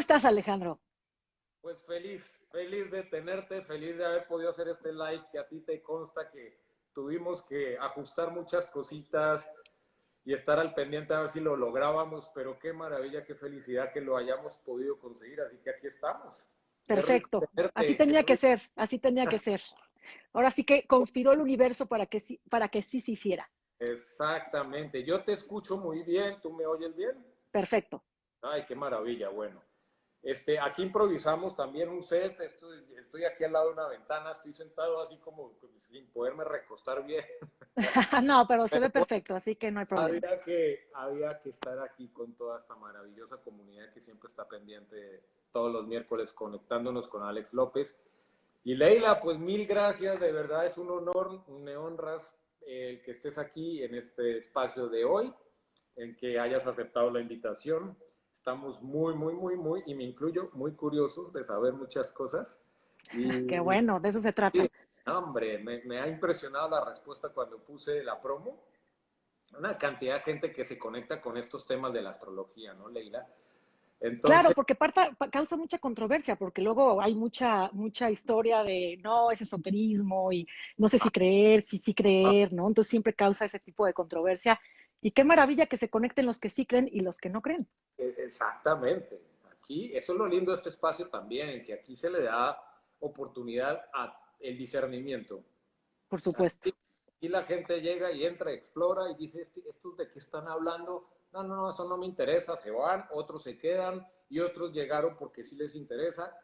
estás, Alejandro? Pues feliz de tenerte, feliz de haber podido hacer este live que a ti te consta que tuvimos que ajustar muchas cositas y estar al pendiente a ver si lo lográbamos, pero qué maravilla, qué felicidad que lo hayamos podido conseguir, así que aquí estamos. Qué rico Perfecto. Así tenerte, qué tenía que rico. ser, así tenía que ser. Ahora sí que conspiró el universo para que sí se hiciera. Exactamente, yo te escucho muy bien, ¿tú me oyes bien? Perfecto. Ay, qué maravilla, bueno. Aquí improvisamos también un set, estoy aquí al lado de una ventana, estoy sentado así como sin poderme recostar bien, No, pero se ve pero bueno, perfecto, así que no hay problema. había que estar aquí con toda esta maravillosa comunidad que siempre está pendiente todos los miércoles conectándonos con Alex López. Y Leila, pues mil gracias, de verdad es un honor, me honras el que estés aquí en este espacio de hoy, en que hayas aceptado la invitación. Estamos muy, y me incluyo, muy curiosos de saber muchas cosas. Qué Y bueno, de eso se sí, trata. hombre, me ha impresionado la respuesta cuando puse la promo. Una cantidad de gente que se conecta con estos temas de la astrología, ¿no, Leila? Claro, Entonces, porque causa mucha controversia, porque luego hay mucha historia de no, es esoterismo y no sé si creer, si sí creer, ¿no? Entonces siempre causa ese tipo de controversia. Y qué maravilla que se conecten los que sí creen y los que no creen, exactamente. Aquí, eso es lo lindo de este espacio también, que aquí se le da oportunidad a el discernimiento. por supuesto. Aquí, aquí la gente llega y entra, explora y dice, ¿estos de qué están hablando? No, eso no me interesa, se van, otros se quedan y otros llegaron porque sí les interesa.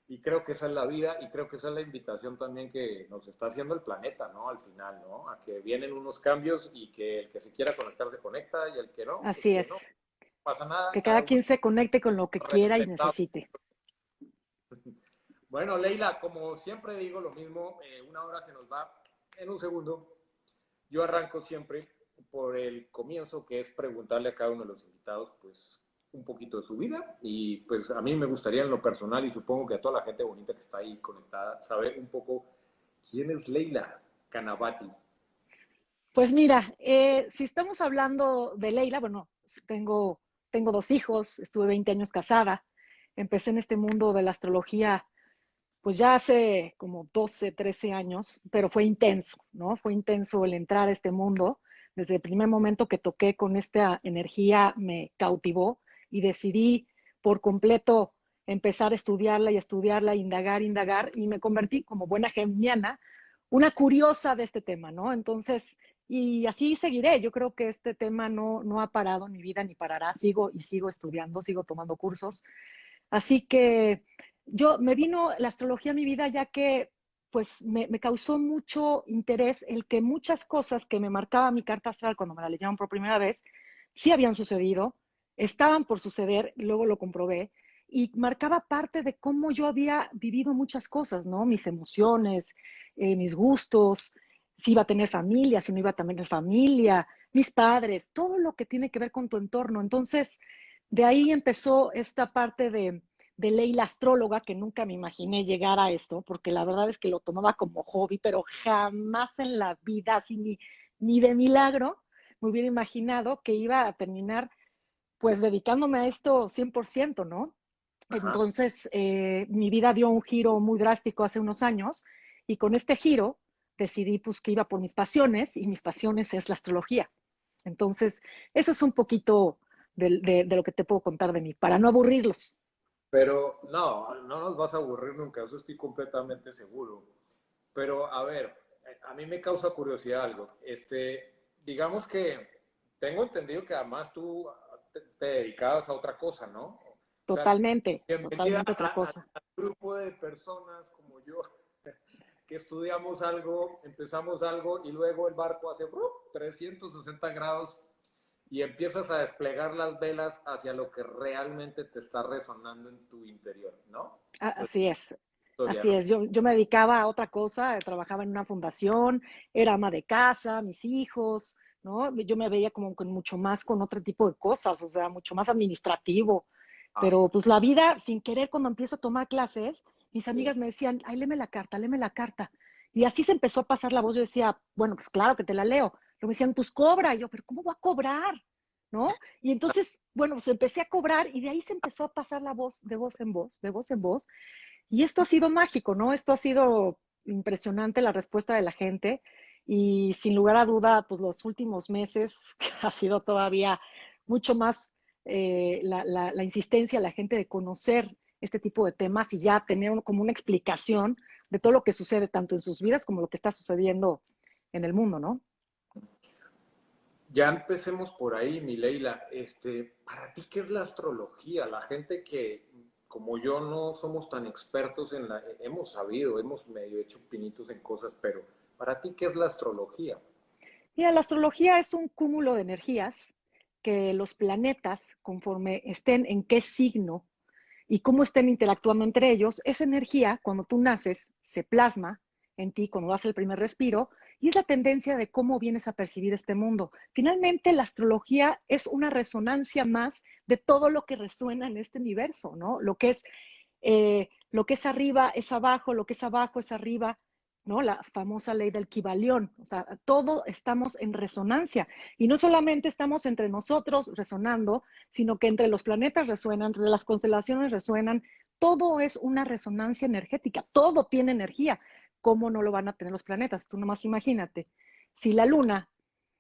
Y creo que esa es la vida y creo que esa es la invitación también que nos está haciendo el planeta, ¿no? Al final, ¿no? A que vienen unos cambios y que el que se quiera conectar se conecta y el que no, pues Así que no. es. No pasa nada, Que cada cada uno quien se conecte con lo que quiera y respetable. necesite. Bueno, Leila, como siempre digo lo mismo, una hora se nos va en un segundo. Yo arranco siempre por el comienzo, que es preguntarle a cada uno de los invitados, pues, un poquito de su vida. Y pues a mí me gustaría en lo personal, y supongo que a toda la gente bonita que está ahí conectada, saber un poco quién es Leila Canavati. Pues mira, si estamos hablando de Leila, bueno, tengo, tengo dos hijos, estuve 20 años casada, empecé en este mundo de la astrología pues ya hace como 12, 13 años, pero fue intenso, ¿no? Fue intenso el entrar a este mundo. Desde el primer momento que toqué con esta energía me cautivó y decidí por completo empezar a estudiarla, indagar, y me convertí como buena geminiana, una curiosa de este tema, ¿no? Entonces, y así seguiré. Yo creo que este tema no ha parado en mi vida ni parará. Sigo y sigo estudiando, sigo tomando cursos. Así que yo me vino la astrología a mi vida ya que pues me causó mucho interés el que muchas cosas que me marcaba mi carta astral cuando me la leyeron por primera vez, sí habían sucedido, estaban por suceder, luego lo comprobé, y marcaba parte de cómo yo había vivido muchas cosas, ¿no? Mis emociones, mis gustos, si iba a tener familia, si no iba a tener familia, mis padres, todo lo que tiene que ver con tu entorno. Entonces, de ahí empezó esta parte de ley la astróloga, que nunca me imaginé llegar a esto, porque la verdad es que lo tomaba como hobby, pero jamás en la vida, así ni de milagro, me hubiera imaginado que iba a terminar pues dedicándome a esto 100%, ¿no? Ajá. Entonces, mi vida dio un giro muy drástico hace unos años y con este giro decidí pues que iba por mis pasiones y mis pasiones es la astrología. Entonces, eso es un poquito de lo que te puedo contar de mí, para no aburrirlos. Pero no nos vas a aburrir nunca, eso estoy completamente seguro. Pero a ver, a mí me causa curiosidad algo. Digamos que tengo entendido que además tú te dedicabas a otra cosa, ¿no? O sea, bienvenida Totalmente otra cosa. al grupo de personas como yo que estudiamos algo, empezamos algo y luego el barco hace 360 grados y empiezas a desplegar las velas hacia lo que realmente te está resonando en tu interior, ¿no? Pues Así es, historia, así ¿no? es. Yo me dedicaba a otra cosa, trabajaba en una fundación, era ama de casa, mis hijos, ¿no? Yo me veía como con mucho más con otro tipo de cosas, o sea, mucho más administrativo. Ah, Pero pues la vida, sin querer, cuando empiezo a tomar clases, mis sí. amigas me decían, ay, léeme la carta, léeme la carta. Y así se empezó a pasar la voz. Yo decía, bueno, pues claro que te la leo. Luego me decían, pues cobra. Y yo, pero ¿cómo voy a cobrar? ¿no? Y entonces, bueno, pues empecé a cobrar y de ahí se empezó a pasar la voz de voz en voz, de voz en voz. Y esto ha sido mágico, ¿no? Esto ha sido impresionante la respuesta de la gente y sin lugar a duda, pues los últimos meses ha sido todavía mucho más la insistencia de la gente de conocer este tipo de temas y ya tener como una explicación de todo lo que sucede tanto en sus vidas como lo que está sucediendo en el mundo, ¿no? Ya empecemos por ahí, mi Leila. ¿Para ti qué es la astrología? La gente que, como yo, no somos tan expertos en la... Hemos sabido, hemos medio hecho pinitos en cosas, pero ¿para ti qué es la astrología? Mira, la astrología es un cúmulo de energías que los planetas, conforme estén en qué signo y cómo estén interactuando entre ellos, esa energía, cuando tú naces, se plasma en ti cuando das el primer respiro y es la tendencia de cómo vienes a percibir este mundo. Finalmente, la astrología es una resonancia más de todo lo que resuena en este universo, ¿no? Lo que es arriba es abajo, lo que es abajo es arriba, ¿no? La famosa ley del Kybalión. O sea, todo estamos en resonancia. Y no solamente estamos entre nosotros resonando, sino que entre los planetas resuenan, entre las constelaciones resuenan. Todo es una resonancia energética. Todo tiene energía. ¿Cómo no lo van a tener los planetas? Tú nomás imagínate. Si la luna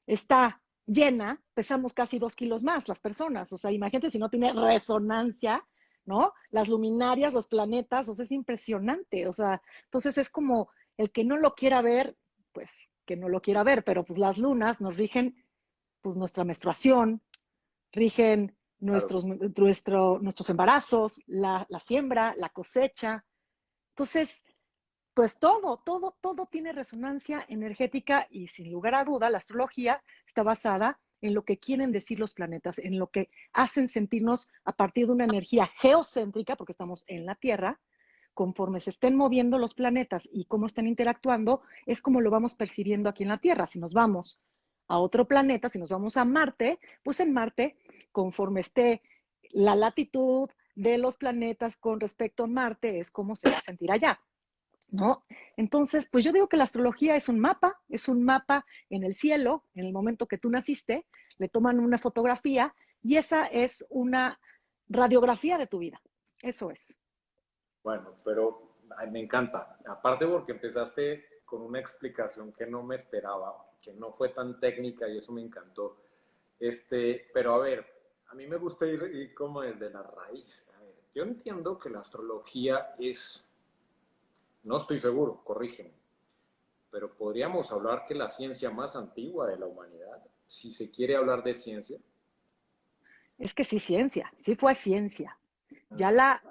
está llena, pesamos casi 2 kilos más las personas. O sea, imagínate si no tiene resonancia, ¿no? Las luminarias, los planetas, o sea, es impresionante. O sea, entonces es como el que no lo quiera ver, pues que no lo quiera ver, pero pues las lunas nos rigen pues nuestra menstruación, rigen Claro. nuestros embarazos, la siembra, la cosecha. Entonces, pues todo tiene resonancia energética y sin lugar a duda la astrología está basada en lo que quieren decir los planetas, en lo que hacen sentirnos a partir de una energía geocéntrica, porque estamos en la Tierra, conforme se estén moviendo los planetas y cómo están interactuando, es como lo vamos percibiendo aquí en la Tierra. Si nos vamos a otro planeta, si nos vamos a Marte, pues en Marte, conforme esté la latitud de los planetas con respecto a Marte, es como se va a sentir allá. ¿No? Entonces, pues yo digo que la astrología es un mapa en el cielo, en el momento que tú naciste, le toman una fotografía y esa es una radiografía de tu vida. Eso es. Bueno, pero ay, me encanta. Aparte porque empezaste con una explicación que no me esperaba, que no fue tan técnica y eso me encantó. Pero a ver, a mí me gusta ir como desde la raíz. A ver, yo entiendo que la astrología es, no estoy seguro, corrígeme, pero podríamos hablar que la ciencia más antigua de la humanidad, si se quiere hablar de ciencia. Es que sí, ciencia, sí fue ciencia. Ya la,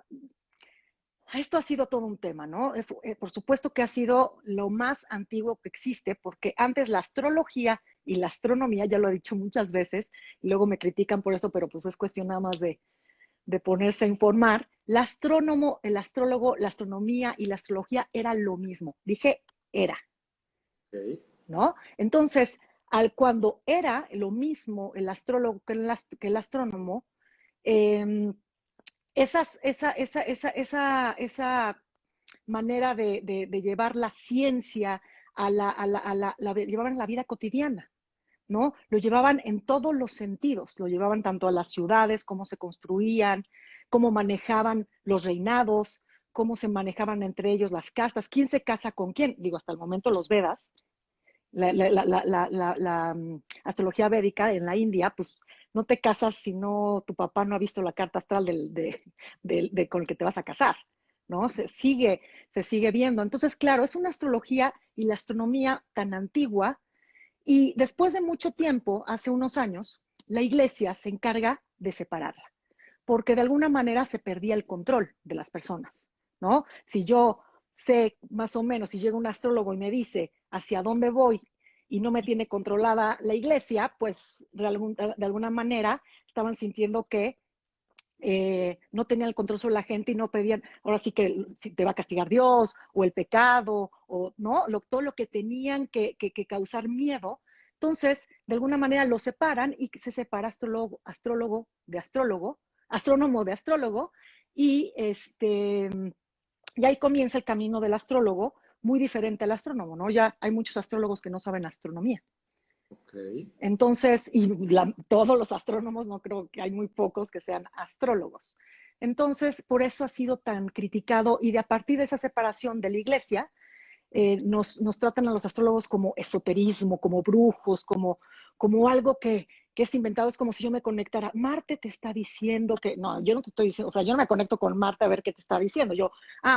esto ha sido todo un tema, ¿no? Por supuesto que ha sido lo más antiguo que existe, porque antes la astrología y la astronomía, ya lo he dicho muchas veces, y luego me critican por esto, pero pues es cuestión nada más de ponerse a informar. El astrónomo, el astrólogo, la astronomía y la astrología era lo mismo. Dije, era, Okay. ¿no? Entonces, cuando era lo mismo el astrólogo que el astrónomo, eh, esa manera de llevar la ciencia llevaban a la vida cotidiana, ¿no? Lo llevaban en todos los sentidos, lo llevaban tanto a las ciudades, cómo se construían, cómo manejaban los reinados, cómo se manejaban entre ellos las castas, quién se casa con quién. Digo, hasta el momento los Vedas, la astrología védica en la India, pues no te casas si no tu papá no ha visto la carta astral con el que te vas a casar, ¿no? Se sigue viendo. Entonces, claro, es una astrología y la astronomía tan antigua y después de mucho tiempo, hace unos años, la iglesia se encarga de separarla, porque de alguna manera se perdía el control de las personas, ¿no? Si yo sé más o menos, si llega un astrólogo y me dice hacia dónde voy y no me tiene controlada la iglesia, pues de alguna manera estaban sintiendo que no tenían el control sobre la gente y no pedían, ahora sí que si te va a castigar Dios o el pecado o no, todo lo que tenían que causar miedo. Entonces, de alguna manera lo separan y se separa astrólogo de astrólogo, astrónomo de astrólogo y y ahí comienza el camino del astrólogo muy diferente al astrónomo, ¿no? Ya hay muchos astrólogos que no saben astronomía. Ok. Entonces, todos los astrónomos, no creo que hay muy pocos que sean astrólogos. Entonces, por eso ha sido tan criticado y de a partir de esa separación de la iglesia, nos tratan a los astrólogos como esoterismo, como brujos, como algo que es inventado. Es como si yo me conectara. Marte te está diciendo que, no, yo no te estoy diciendo, o sea, yo no me conecto con Marte a ver qué te está diciendo.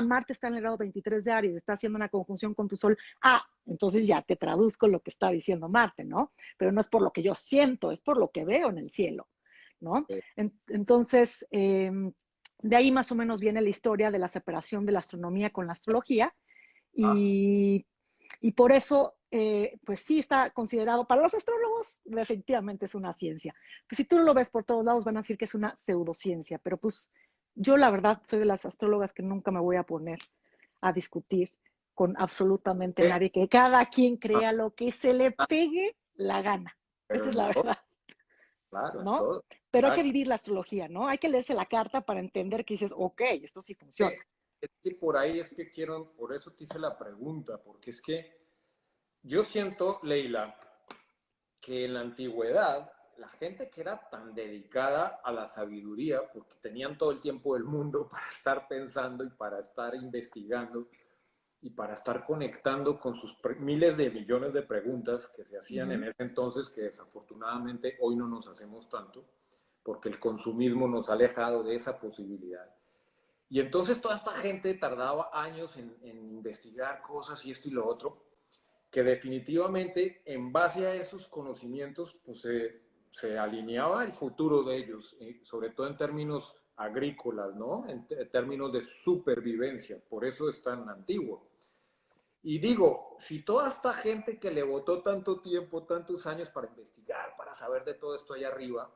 Marte está en el grado 23 de Aries, está haciendo una conjunción con tu Sol. Entonces ya te traduzco lo que está diciendo Marte, ¿no? Pero no es por lo que yo siento, es por lo que veo en el cielo, ¿no? Entonces, de ahí más o menos viene la historia de la separación de la astronomía con la astrología. Y, y por eso, pues sí está considerado, para los astrólogos, definitivamente es una ciencia. Pues si tú lo ves por todos lados, van a decir que es una pseudociencia, pero pues yo la verdad soy de las astrólogas que nunca me voy a poner a discutir con absolutamente Eh, nadie, que cada quien ah, crea lo que se le pegue la gana. Esa pero es en la todo, verdad, claro, en ¿no? todo. Pero hay que Ah, vivir la astrología, ¿no? Hay que leerse la carta para entender que dices, ok, esto sí funciona. es que por ahí es que quiero, por eso te hice la pregunta, porque es que yo siento, Leila, que en la antigüedad la gente que era tan dedicada a la sabiduría, porque tenían todo el tiempo del mundo para estar pensando y para estar investigando y para estar conectando con sus miles de millones de preguntas que se hacían en Ujú. ese entonces, que desafortunadamente hoy no nos hacemos tanto, porque el consumismo nos ha alejado de esa posibilidad. Y entonces toda esta gente tardaba años en investigar cosas y esto y lo otro, que definitivamente en base a esos conocimientos pues se alineaba el futuro de ellos, sobre todo en términos agrícolas, ¿no? En términos de supervivencia, por eso es tan antiguo. Y digo, si toda esta gente que le votó tanto tiempo, tantos años para investigar, para saber de todo esto allá arriba,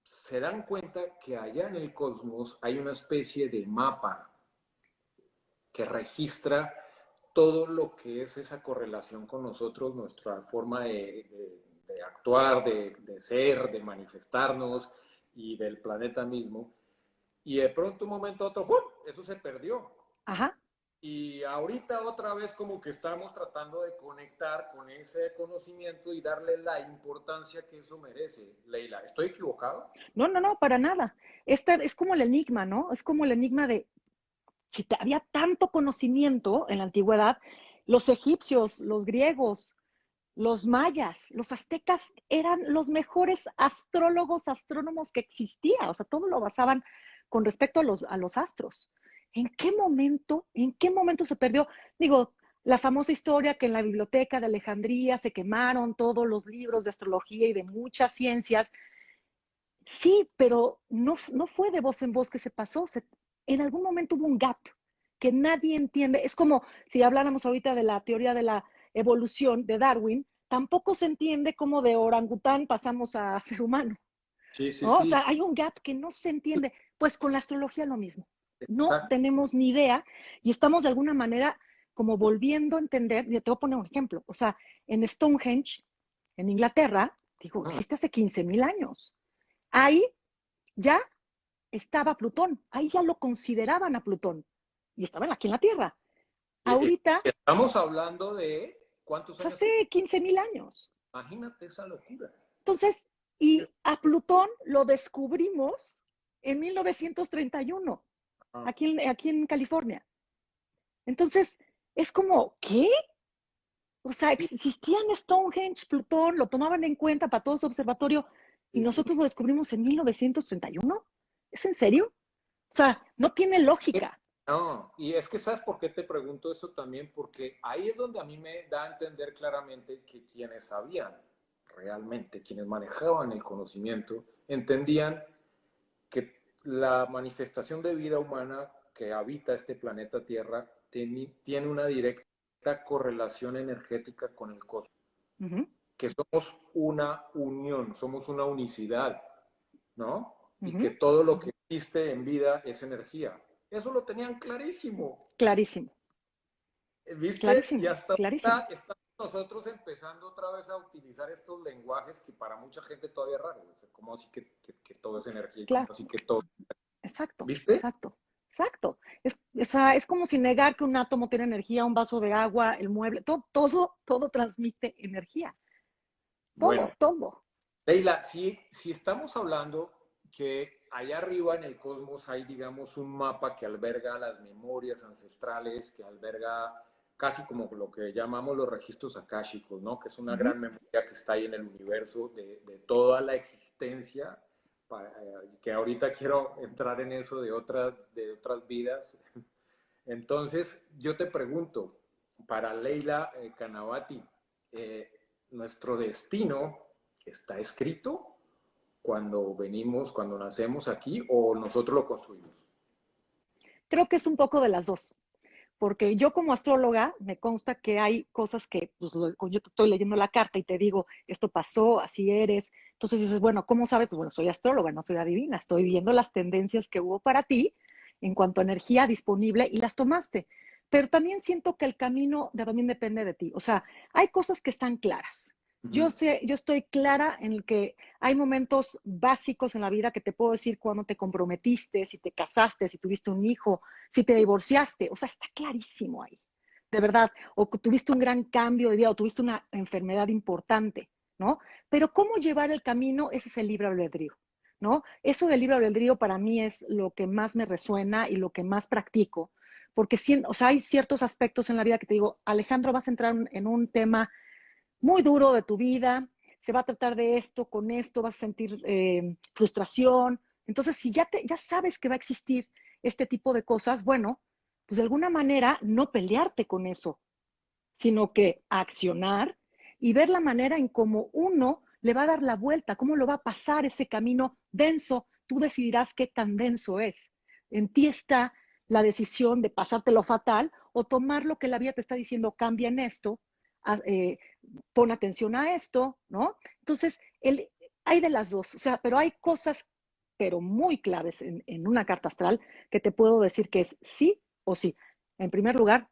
se dan cuenta que allá en el cosmos hay una especie de mapa que registra todo lo que es esa correlación con nosotros, nuestra forma de actuar, de ser, de manifestarnos y del planeta mismo. Y de pronto, un momento a otro, ¡pum!, eso se perdió. Ajá. Y ahorita otra vez como que estamos tratando de conectar con ese conocimiento y darle la importancia que eso merece. Leila, ¿estoy equivocado? No, no, no, para nada. Esta es como el enigma, ¿no? Es como el enigma de si había tanto conocimiento en la antigüedad, los egipcios, los griegos, los mayas, los aztecas eran los mejores astrólogos, astrónomos que existía. O sea, todo lo basaban con respecto a los astros. En qué momento se perdió? Digo, la famosa historia que en la biblioteca de Alejandría se quemaron todos los libros de astrología y de muchas ciencias. Sí, pero no fue de voz en voz que se pasó. En algún momento hubo un gap que nadie entiende. Es como si habláramos ahorita de la teoría de la evolución de Darwin, tampoco se entiende cómo de orangután pasamos a ser humano, Sí, sí, ¿no? O sí. sea, hay un gap que no se entiende. Pues con la astrología lo mismo. No Exacto. tenemos ni idea y estamos de alguna manera como volviendo a entender. Te voy a poner un ejemplo. O sea, en Stonehenge, en Inglaterra, digo, existe hace 15,000 años. Ahí ya estaba Plutón, ahí ya lo consideraban a Plutón y estaban aquí en la Tierra. Ahorita, Estamos hablando de cuántos pues años hace tiene. 15,000 años. Imagínate esa locura. Entonces, y a Plutón lo descubrimos en 1931, Ah, aquí en California. Entonces, es como, ¿qué? O sea, sí, existían Stonehenge, Plutón, lo tomaban en cuenta para todo su observatorio y sí, sí. nosotros lo descubrimos en 1931. ¿Es en serio? O sea, no tiene lógica. No, y es que ¿sabes por qué te pregunto eso también? Porque ahí es donde a mí me da a entender claramente que quienes sabían realmente, quienes manejaban el conocimiento, entendían que la manifestación de vida humana que habita este planeta Tierra tiene una directa correlación energética con el cosmos, Uh -huh, que somos una unión, somos una unicidad, ¿no? uh Y -huh. que todo lo que existe en vida es energía. Eso lo tenían clarísimo. Clarísimo, ¿Viste? Y clarísimo, hasta clarísimo. ahora estamos nosotros empezando otra vez a utilizar estos lenguajes que para mucha gente todavía es raro. O sea, como así que todo es energía y como Claro, así que todo. exacto, ¿Viste? exacto, exacto. O sea, es como si negar que un átomo tiene energía, un vaso de agua, el mueble, todo transmite energía. Bueno, todo. Leila, si estamos hablando que allá arriba en el cosmos hay, digamos, un mapa que alberga las memorias ancestrales, que alberga casi como lo que llamamos los registros akáshicos, ¿no? Que es una Ujú. gran memoria que está ahí en el universo de toda la existencia, que ahorita quiero entrar en eso de otras vidas. Entonces, yo te pregunto, para Leila Canavati, eh, ¿nuestro destino está escrito cuando venimos, cuando nacemos aquí, o nosotros lo construimos? Creo que es un poco de las dos. Porque yo como astróloga me consta que hay cosas que, pues, yo te estoy leyendo la carta y te digo, esto pasó, así eres. Entonces dices, bueno, ¿cómo sabes? Pues bueno, soy astróloga, no soy adivina, estoy viendo las tendencias que hubo para ti en cuanto a energía disponible y las tomaste. Pero también siento que el camino también depende de ti. O sea, hay cosas que están claras. Yo Ujú. sé, yo estoy clara en el que hay momentos básicos en la vida que te puedo decir cuando te comprometiste, si te casaste, si tuviste un hijo, si te divorciaste, o sea, está clarísimo ahí, de verdad, o que tuviste un gran cambio de vida o tuviste una enfermedad importante, ¿no? Pero cómo llevar el camino, ese es el libre albedrío, ¿no? Eso del libre albedrío para mí es lo que más me resuena y lo que más practico, porque o sea, hay ciertos aspectos en la vida que te digo, Alejandro, vas a entrar en un tema muy duro de tu vida, se va a tratar de esto, con esto, vas a sentir frustración. Entonces, si ya sabes que va a existir este tipo de cosas, bueno, pues de alguna manera no pelearte con eso, sino que accionar y ver la manera en cómo uno le va a dar la vuelta, cómo lo va a pasar ese camino denso. Tú decidirás qué tan denso es. En ti está la decisión de pasarte lo fatal o tomar lo que la vida te está diciendo, cambia en esto, eh, pon atención a esto, ¿no? Entonces, hay de las dos, o sea, pero hay cosas, pero muy claves en una carta astral que te puedo decir que es sí o sí. En primer lugar,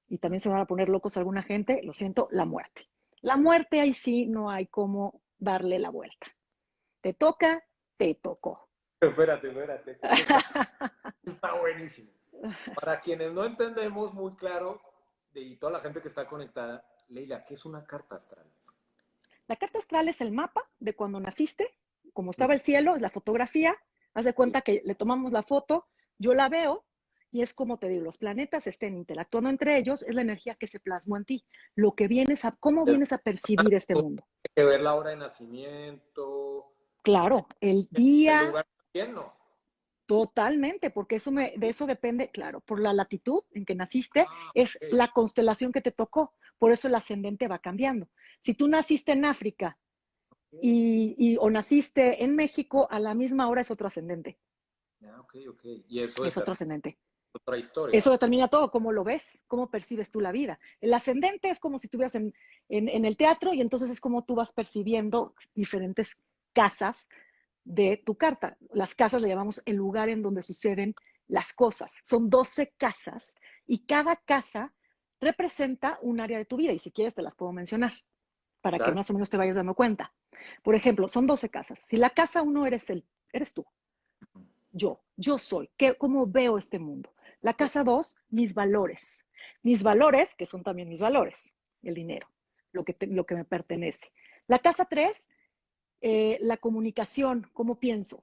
y también se van a poner locos alguna gente, lo siento, la muerte. La muerte ahí sí no hay cómo darle la vuelta. Te toca, te tocó. Espérate, está buenísimo. Para quienes no entendemos muy claro, y toda la gente que está conectada, Leila, ¿qué es una carta astral? La carta astral es el mapa de cuando naciste, como estaba el cielo, es la fotografía. Haz de cuenta que le tomamos la foto, yo la veo y es como te digo, los planetas estén interactuando entre ellos, es la energía que se plasmó en ti, lo que vienes a, cómo vienes a percibir este mundo. Hay que ver la hora de nacimiento, Claro, el el día, lugar también, ¿no? totalmente, porque de Sí. eso depende, claro, por la latitud en que naciste, Ah, es ok. la constelación que te tocó, por eso el ascendente va cambiando. Si tú naciste en África o naciste en México, a la misma hora es otro ascendente, Ok. Y eso es es otro ascendente. otra historia. Eso determina todo, cómo lo ves, cómo percibes tú la vida. El ascendente es como si estuvieras en el teatro y entonces es como tú vas percibiendo diferentes casas de tu carta. Las casas le llamamos el lugar en donde suceden las cosas. Son 12 casas y cada casa representa un área de tu vida y si quieres te las puedo mencionar para que Dale. más o menos te vayas dando cuenta. Por ejemplo, son 12 casas. Si la casa uno eres tú, yo soy, ¿cómo veo este mundo? La casa 2, mis valores. Mis valores, que son también mis valores, el dinero, lo que me pertenece. La casa 3, la comunicación, cómo pienso.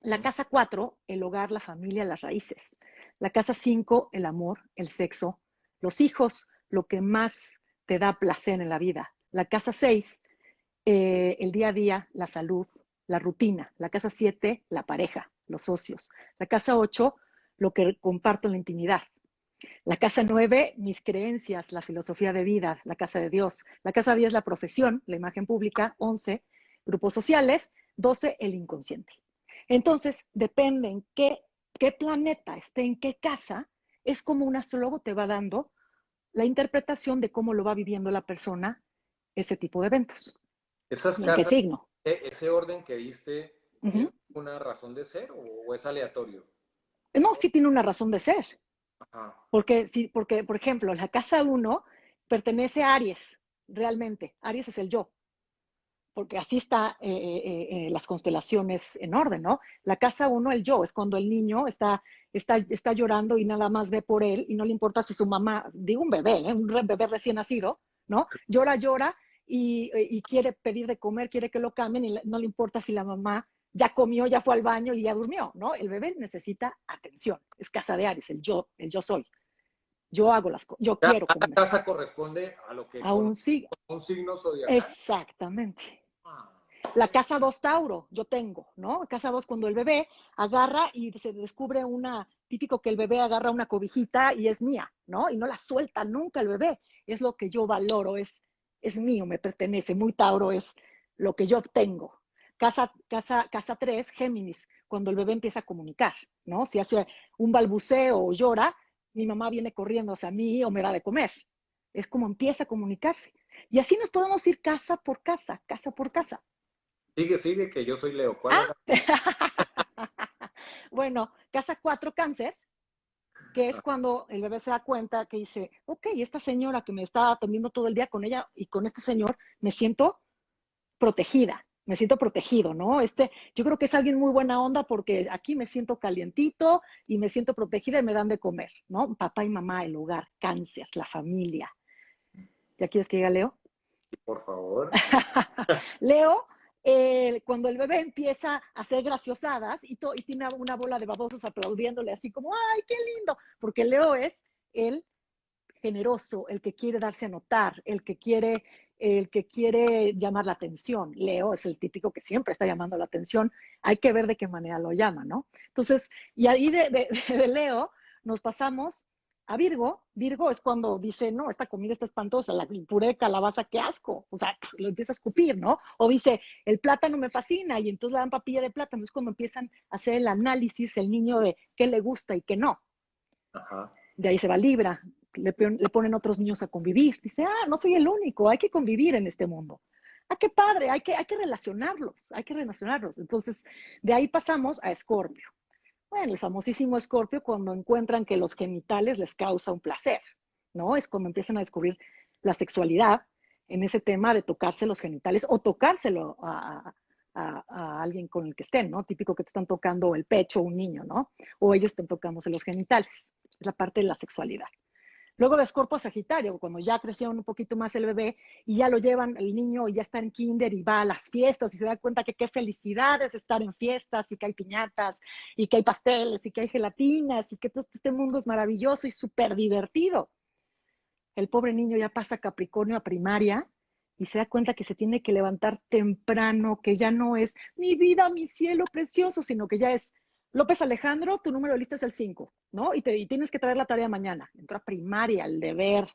La casa 4, el hogar, la familia, las raíces. La casa 5, el amor, el sexo, los hijos, lo que más te da placer en la vida. La casa 6, el día a día, la salud, la rutina. La casa 7, la pareja, los socios. La casa 8, lo que comparto en la intimidad. La casa 9, mis creencias, la filosofía de vida, la casa de Dios. La casa 10, la profesión, la imagen pública. 11, grupos sociales. 12, el inconsciente. Entonces, depende en qué planeta esté en qué casa, es como un astrólogo te va dando la interpretación de cómo lo va viviendo la persona ese tipo de eventos. ¿Esas ¿Y en qué casas, signo? ese orden que diste, Uh tiene -huh. una razón de ser o es aleatorio? No, sí tiene una razón de ser. Ajá. Porque, por ejemplo, la casa uno pertenece a Aries, realmente. Aries es el yo, porque así está las constelaciones en orden, ¿no? La casa uno, el yo, es cuando el niño está llorando y nada más ve por él y no le importa si su mamá, digo un bebé, un bebé recién nacido, ¿no? Llora y quiere pedir de comer, quiere que lo cambien y no le importa si la mamá ya comió, ya fue al baño y ya durmió, ¿no? El bebé necesita atención. Es casa de Aries, el yo soy. Yo hago las cosas, yo quiero Cada comer. casa corresponde a lo que Aún conoce sí, como un signo zodiacal. exactamente. Ah, La casa 2 Tauro, yo tengo, ¿no? Casa 2 cuando el bebé agarra y se descubre típico que el bebé agarra una cobijita y es mía, ¿no? Y no la suelta nunca el bebé. Es lo que yo valoro, es mío, me pertenece. Muy Tauro es lo que yo obtengo. Casa 3, Géminis, cuando el bebé empieza a comunicar, ¿no? Si hace un balbuceo o llora, mi mamá viene corriendo hacia mí o me da de comer. Es como empieza a comunicarse. Y así nos podemos ir casa por casa, casa por casa. sigue, que yo soy Leo. ¿Cuál Ah, era? bueno, casa 4 cáncer, que es cuando el bebé se da cuenta que dice, ok, esta señora que me está atendiendo todo el día con ella y con este señor, me siento protegida, me siento protegido, ¿no? Yo creo que es alguien muy buena onda porque aquí me siento calientito y me siento protegida y me dan de comer, ¿no? Papá y mamá, el hogar, cáncer, la familia. ¿Ya quieres que diga Leo? Por favor. Leo, cuando el bebé empieza a hacer graciosadas y tiene una bola de babosos aplaudiéndole así como, ¡ay, qué lindo! Porque Leo es el generoso, el que quiere darse a notar, el que quiere llamar la atención. Leo es el típico que siempre está llamando la atención. Hay que ver de qué manera lo llama, ¿no? Entonces, y ahí de Leo nos pasamos a Virgo. Virgo es cuando dice, no, esta comida está espantosa, el puré de calabaza, qué asco. O sea, lo empieza a escupir, ¿no? O dice, el plátano me fascina y entonces le dan papilla de plátano. Es cuando empiezan a hacer el análisis el niño de qué le gusta y qué no. Ajá. De ahí se va Libra, le ponen otros niños a convivir. Dice, no soy el único, hay que convivir en este mundo. Qué padre, hay que relacionarlos, hay que relacionarlos. Entonces, de ahí pasamos a Escorpio. Bueno, el famosísimo Escorpio cuando encuentran que los genitales les causa un placer, ¿no? Es cuando empiezan a descubrir la sexualidad en ese tema de tocarse los genitales o tocárselo a alguien con el que estén, ¿no? Típico que te están tocando el pecho un niño, ¿no? O ellos están tocándose los genitales. Es la parte de la sexualidad. Luego de Escorpio a Sagitario, cuando ya creció un poquito más el bebé y ya lo llevan el niño y ya está en kinder y va a las fiestas y se da cuenta que qué felicidad es estar en fiestas y que hay piñatas y que hay pasteles y que hay gelatinas y que todo este mundo es maravilloso y súper divertido. El pobre niño ya pasa Capricornio a primaria y se da cuenta que se tiene que levantar temprano, que ya no es mi vida, mi cielo precioso, sino que ya es López Alejandro, tu número de lista es el 5, ¿no? Y tienes que traer la tarea mañana. Entra a primaria, el deber,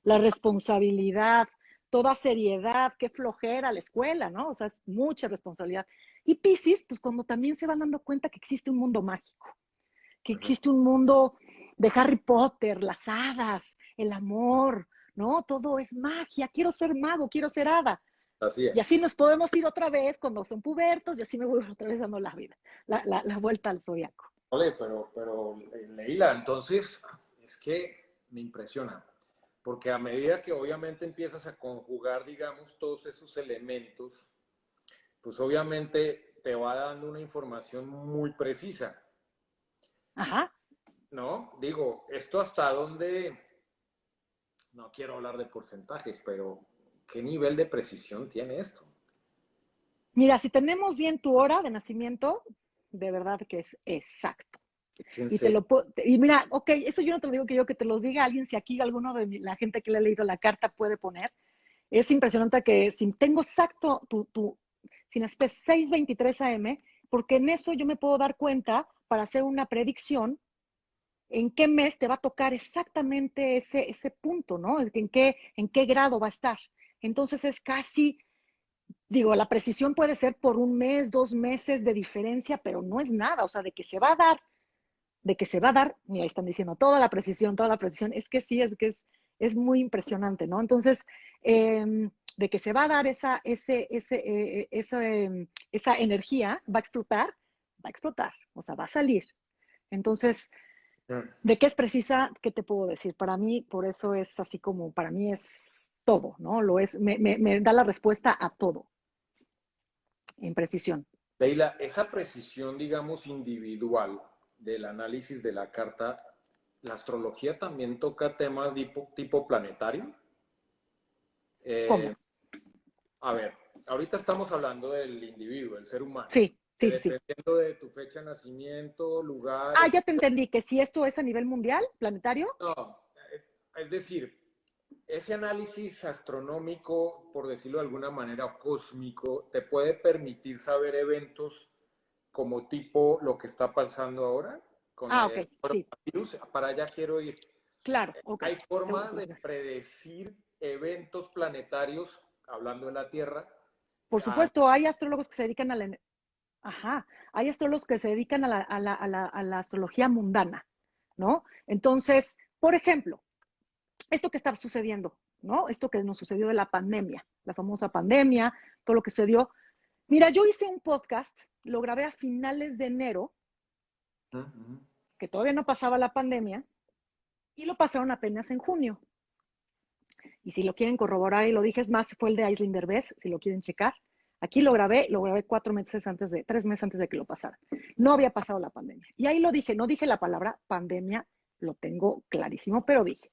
la responsabilidad, toda seriedad, qué flojera la escuela, ¿no? O sea, es mucha responsabilidad. Y Piscis, pues cuando también se van dando cuenta que existe un mundo mágico, que Ajá. existe un mundo de Harry Potter, las hadas, el amor, ¿no? Todo es magia, quiero ser mago, quiero ser hada. Así Y es. así nos podemos ir otra vez cuando son pubertos y así me voy otra vez dando la vida, la vuelta al zodiaco. Ole, pero Leila, entonces es que me impresiona, porque a medida que obviamente empiezas a conjugar, digamos, todos esos elementos, pues obviamente te va dando una información muy precisa, Ajá. ¿no? Digo, esto hasta dónde, no quiero hablar de porcentajes, pero ¿qué nivel de precisión tiene esto? Mira, si tenemos bien tu hora de nacimiento, de verdad que es exacto. Es en Y te serio. lo y mira, ok, eso yo no te lo digo que te los diga alguien, si aquí alguno de la gente que le ha leído la carta puede poner. Es impresionante que si tengo exacto si necesitas 6:23 AM, porque en eso yo me puedo dar cuenta para hacer una predicción en qué mes te va a tocar exactamente ese punto, ¿no? En qué grado va a estar. Entonces es casi, digo, la precisión puede ser por un mes, 2 meses de diferencia, pero no es nada, o sea, de que se va a dar, mira, ahí están diciendo toda la precisión, es que sí, es muy impresionante, ¿no? Entonces, de que se va a dar esa energía, va a explotar, o sea, va a salir. Entonces, Mm. ¿de qué es precisa? ¿Qué te puedo decir? Para mí, por eso es así como, para mí es todo, ¿no? Me da la respuesta a todo, en precisión. Leila, esa precisión, digamos, individual del análisis de la carta, ¿la astrología también toca temas tipo planetario? Eh, ¿Cómo? A ver, ahorita estamos hablando del individuo, el ser humano, Sí, que sí, sí, sí. dependiendo de tu fecha de nacimiento, lugar, Ah, ya te etcétera. entendí, que si esto es a nivel mundial, planetario. No, es decir, ese análisis astronómico, por decirlo de alguna manera, o cósmico, te puede permitir saber eventos como tipo lo que está pasando ahora con Ah, ok, el sí, coronavirus. Para allá quiero ir. claro, ok. ¿Hay Qué bueno forma que lo de aclaras. predecir eventos planetarios, hablando de la Tierra? Por Ah, supuesto, hay astrólogos que se dedican a la, ajá, hay astrólogos que se dedican a la astrología mundana, ¿no? Entonces, por ejemplo, esto que está sucediendo, ¿no? Esto que nos sucedió de la pandemia, la famosa pandemia, todo lo que sucedió. Mira, yo hice un podcast, lo grabé a finales de enero, uh -huh. que todavía no pasaba la pandemia, y lo pasaron apenas en junio. Y si lo quieren corroborar y lo dije, es más, fue el de Aislinn Derbez, si lo quieren checar. Aquí lo grabé 3 meses antes de que lo pasara. No había pasado la pandemia. Y ahí lo dije, no dije la palabra pandemia, lo tengo clarísimo, pero dije,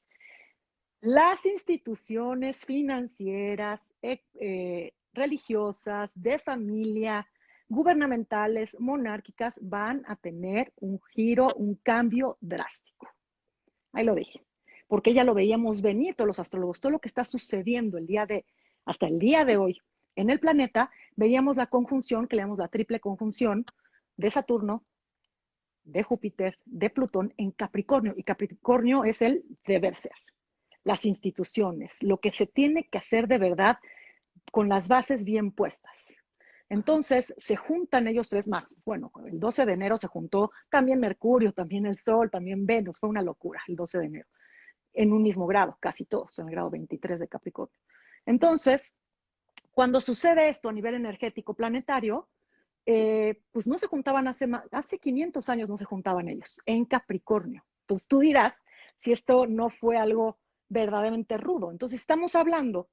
las instituciones financieras, religiosas, de familia, gubernamentales, monárquicas, van a tener un giro, un cambio drástico. Ahí lo dije, porque ya lo veíamos venir todos los astrólogos, todo lo que está sucediendo hasta el día de hoy en el planeta, veíamos la conjunción, que le llamamos la triple conjunción de Saturno, de Júpiter, de Plutón en Capricornio, y Capricornio es el deber ser, las instituciones, lo que se tiene que hacer de verdad con las bases bien puestas. Entonces se juntan ellos tres más. Bueno, el 12 de enero se juntó también Mercurio, también el Sol, también Venus. Fue una locura el 12 de enero en un mismo grado, casi todos, en el grado 23 de Capricornio. Entonces, cuando sucede esto a nivel energético planetario, pues no se juntaban hace 500 años, no se juntaban ellos en Capricornio. Entonces tú dirás si esto no fue algo verdaderamente rudo. Entonces estamos hablando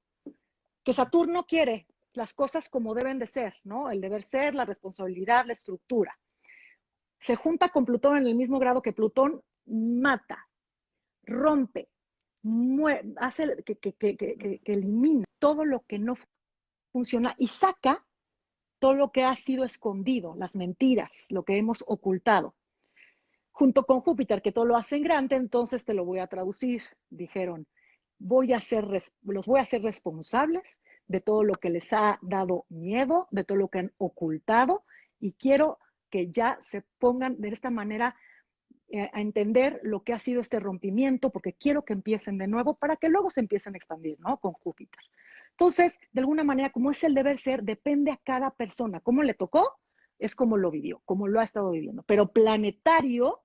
que Saturno quiere las cosas como deben de ser, ¿no? El deber ser, la responsabilidad, la estructura. Se junta con Plutón en el mismo grado que Plutón mata, rompe, hace que elimina todo lo que no funciona y saca todo lo que ha sido escondido, las mentiras, lo que hemos ocultado. Junto con Júpiter, que todo lo hace en grande, entonces te lo voy a traducir. Dijeron, los voy a hacer responsables de todo lo que les ha dado miedo, de todo lo que han ocultado, y quiero que ya se pongan de esta manera a entender lo que ha sido este rompimiento, porque quiero que empiecen de nuevo para que luego se empiecen a expandir, ¿no? Con Júpiter. Entonces, de alguna manera, como es el deber ser, depende a cada persona. ¿Cómo le tocó? Es como lo vivió, como lo ha estado viviendo. Pero planetario,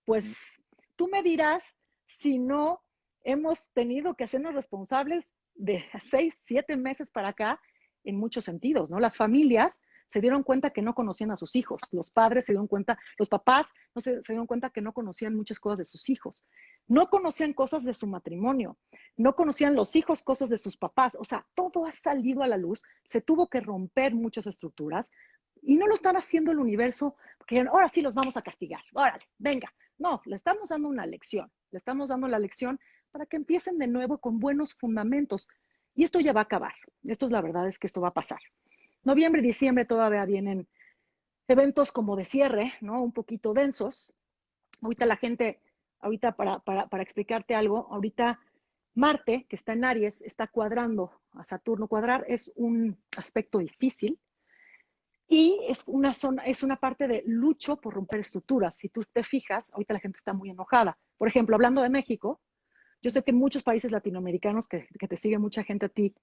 pues tú me dirás si no hemos tenido que hacernos responsables de 6, 7 meses para acá en muchos sentidos, ¿no? Las familias se dieron cuenta que no conocían a sus hijos, los padres se dieron cuenta, los papás no se dieron cuenta que no conocían muchas cosas de sus hijos, no conocían cosas de su matrimonio, no conocían los hijos cosas de sus papás, o sea, todo ha salido a la luz, se tuvo que romper muchas estructuras y no lo están haciendo el universo, porque ahora sí los vamos a castigar, órale, venga, no, le estamos dando una lección, le estamos dando la lección para que empiecen de nuevo con buenos fundamentos. Y esto ya va a acabar. Esto es la verdad, es que esto va a pasar. Noviembre y diciembre todavía vienen eventos como de cierre, ¿no? Un poquito densos. Ahorita la gente, ahorita para explicarte algo, ahorita Marte, que está en Aries, está cuadrando a Saturno. Cuadrar es un aspecto difícil y es una parte de lucho por romper estructuras. Si tú te fijas, ahorita la gente está muy enojada. Por ejemplo, hablando de México, yo sé que en muchos países latinoamericanos, que te sigue mucha gente a ti,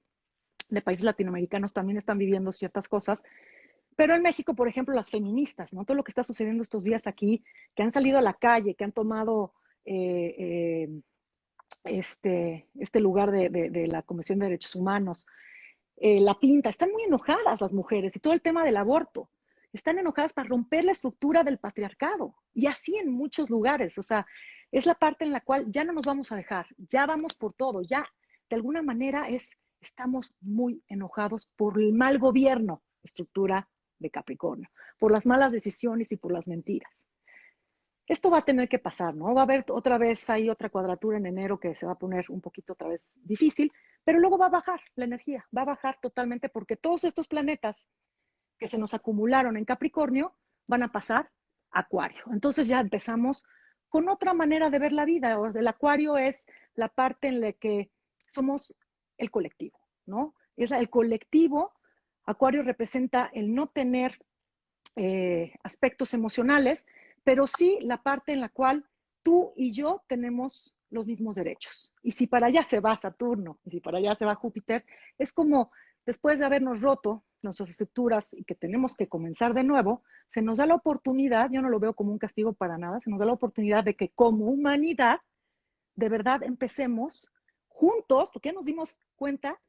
de países latinoamericanos también están viviendo ciertas cosas, pero en México, por ejemplo, las feministas, ¿no? Todo lo que está sucediendo estos días aquí, que han salido a la calle, que han tomado este lugar de la Comisión de Derechos Humanos, la pinta, están muy enojadas las mujeres y todo el tema del aborto. Están enojadas para romper la estructura del patriarcado y así en muchos lugares. O sea, es la parte en la cual ya no nos vamos a dejar, ya vamos por todo, ya de alguna manera estamos muy enojados por el mal gobierno, estructura de Capricornio, por las malas decisiones y por las mentiras. Esto va a tener que pasar, ¿no? Va a haber otra vez ahí otra cuadratura en enero que se va a poner un poquito otra vez difícil, pero luego va a bajar la energía, va a bajar totalmente porque todos estos planetas que se nos acumularon en Capricornio van a pasar a Acuario. Entonces ya empezamos con otra manera de ver la vida. El Acuario es la parte en la que somos el colectivo, ¿no? Es el colectivo. Acuario representa el no tener aspectos emocionales, pero sí la parte en la cual tú y yo tenemos los mismos derechos. Y si para allá se va Saturno, y si para allá se va Júpiter, es como después de habernos roto nuestras estructuras y que tenemos que comenzar de nuevo, se nos da la oportunidad, yo no lo veo como un castigo para nada, se nos da la oportunidad de que como humanidad, de verdad empecemos juntos, porque ya nos dimos cuenta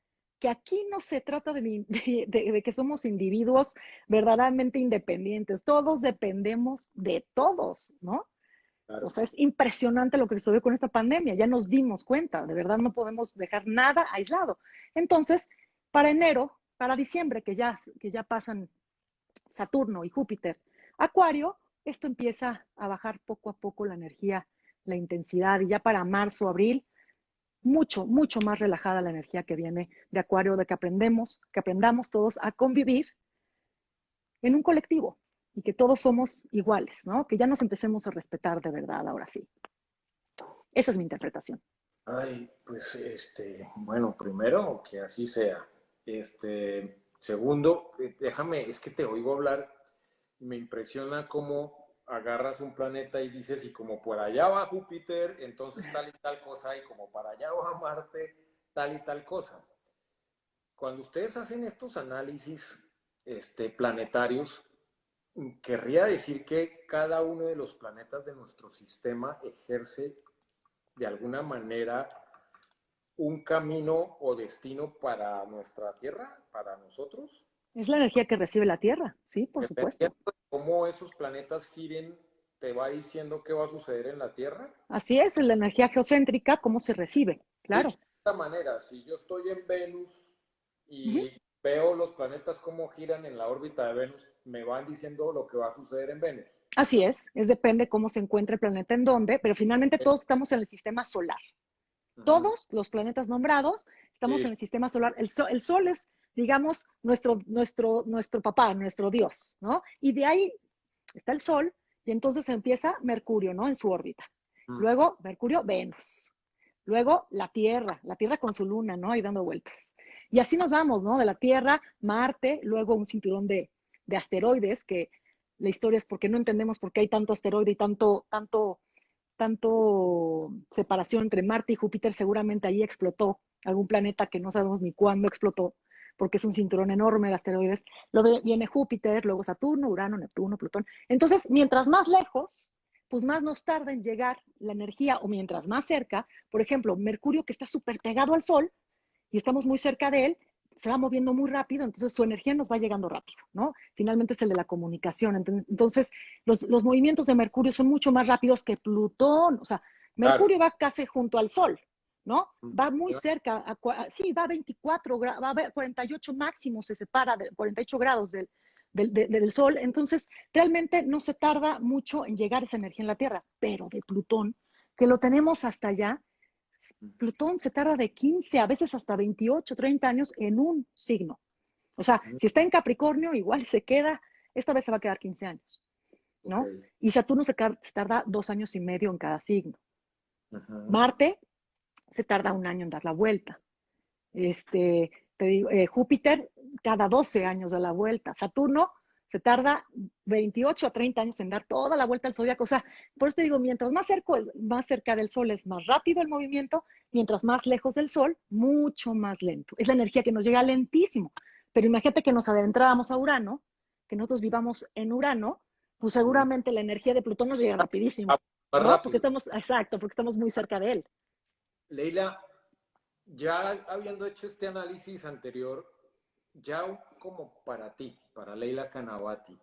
que aquí no se trata de que somos individuos verdaderamente independientes, todos dependemos de todos, ¿no? O Claro. sea, es impresionante lo que sucedió con esta pandemia, ya nos dimos cuenta, de verdad no podemos dejar nada aislado. Entonces, para enero, para diciembre, que ya pasan Saturno y Júpiter, Acuario, esto empieza a bajar poco a poco la energía, la intensidad, y ya para marzo, abril, mucho, mucho más relajada la energía que viene de Acuario, de que aprendamos todos a convivir en un colectivo y que todos somos iguales, ¿no? Que ya nos empecemos a respetar de verdad, ahora sí. Esa es mi interpretación. Ay, pues, bueno, primero, que así sea. Segundo, déjame, es que te oigo hablar y me impresiona cómo agarras un planeta y dices, y como por allá va Júpiter, entonces tal y tal cosa, y como para allá va Marte, tal y tal cosa. Cuando ustedes hacen estos análisis, planetarios, querría decir que cada uno de los planetas de nuestro sistema ejerce de alguna manera un camino o destino para nuestra Tierra, para nosotros. Es la energía que recibe la Tierra, sí, por Dependiendo supuesto. de cómo esos planetas giren, te va diciendo qué va a suceder en la Tierra. Así es, la energía geocéntrica, cómo se recibe, Dicho claro. de esta manera, si yo estoy en Venus Uh -huh. y veo los planetas cómo giran en la órbita de Venus, me van diciendo lo que va a suceder en Venus. Así es depende cómo se encuentre el planeta en dónde, pero finalmente todos estamos en el sistema solar. Uh -huh. Todos los planetas nombrados estamos Sí, en el sistema solar. El sol es, digamos, nuestro papá, nuestro Dios, ¿no? Y de ahí está el Sol, y entonces empieza Mercurio, ¿no? En su órbita. uh Luego, Mercurio, Venus. Luego, la Tierra con su luna, ¿no? Ahí dando vueltas. Y así nos vamos, ¿no? De la Tierra, Marte, luego un cinturón de asteroides, que la historia es porque no entendemos por qué hay tanto asteroide y tanto separación entre Marte y Júpiter. Seguramente ahí explotó algún planeta que no sabemos ni cuándo explotó, porque es un cinturón enorme de asteroides. Luego viene Júpiter, luego Saturno, Urano, Neptuno, Plutón. Entonces, mientras más lejos, pues más nos tarda en llegar la energía, o mientras más cerca, por ejemplo, Mercurio, que está súper pegado al Sol y estamos muy cerca de él, se va moviendo muy rápido, entonces su energía nos va llegando rápido, ¿no? Finalmente es el de la comunicación. Entonces los movimientos de Mercurio son mucho más rápidos que Plutón. O sea, claro. Mercurio va casi junto al Sol, ¿no? Va muy cerca, sí, va a 24, va a 48 máximo, se separa de 48 grados del Sol. Entonces, realmente no se tarda mucho en llegar esa energía en la Tierra, pero de Plutón, que lo tenemos hasta allá, Plutón se tarda de 15 a veces hasta 28, 30 años en un signo. O sea, si está en Capricornio, igual se queda, esta vez se va a quedar 15 años, Ok. ¿no? Y Saturno se tarda 2 años y medio en cada signo. Uh -huh. Marte se tarda un año en dar la vuelta. Te digo, Júpiter cada 12 años da la vuelta. Saturno se tarda 28 a 30 años en dar toda la vuelta al zodiaco. O sea, por eso te digo, mientras más cerca del Sol es más rápido el movimiento, mientras más lejos del Sol, mucho más lento. Es la energía que nos llega lentísimo. Pero imagínate que nos adentráramos a Urano, que nosotros vivamos en Urano, pues seguramente la energía de Plutón nos llega rapidísimo, Más ¿no? Porque rápido. estamos, exacto, porque estamos muy cerca de él. Leila, ya habiendo hecho este análisis anterior, ya como para ti, para Leila Canavati,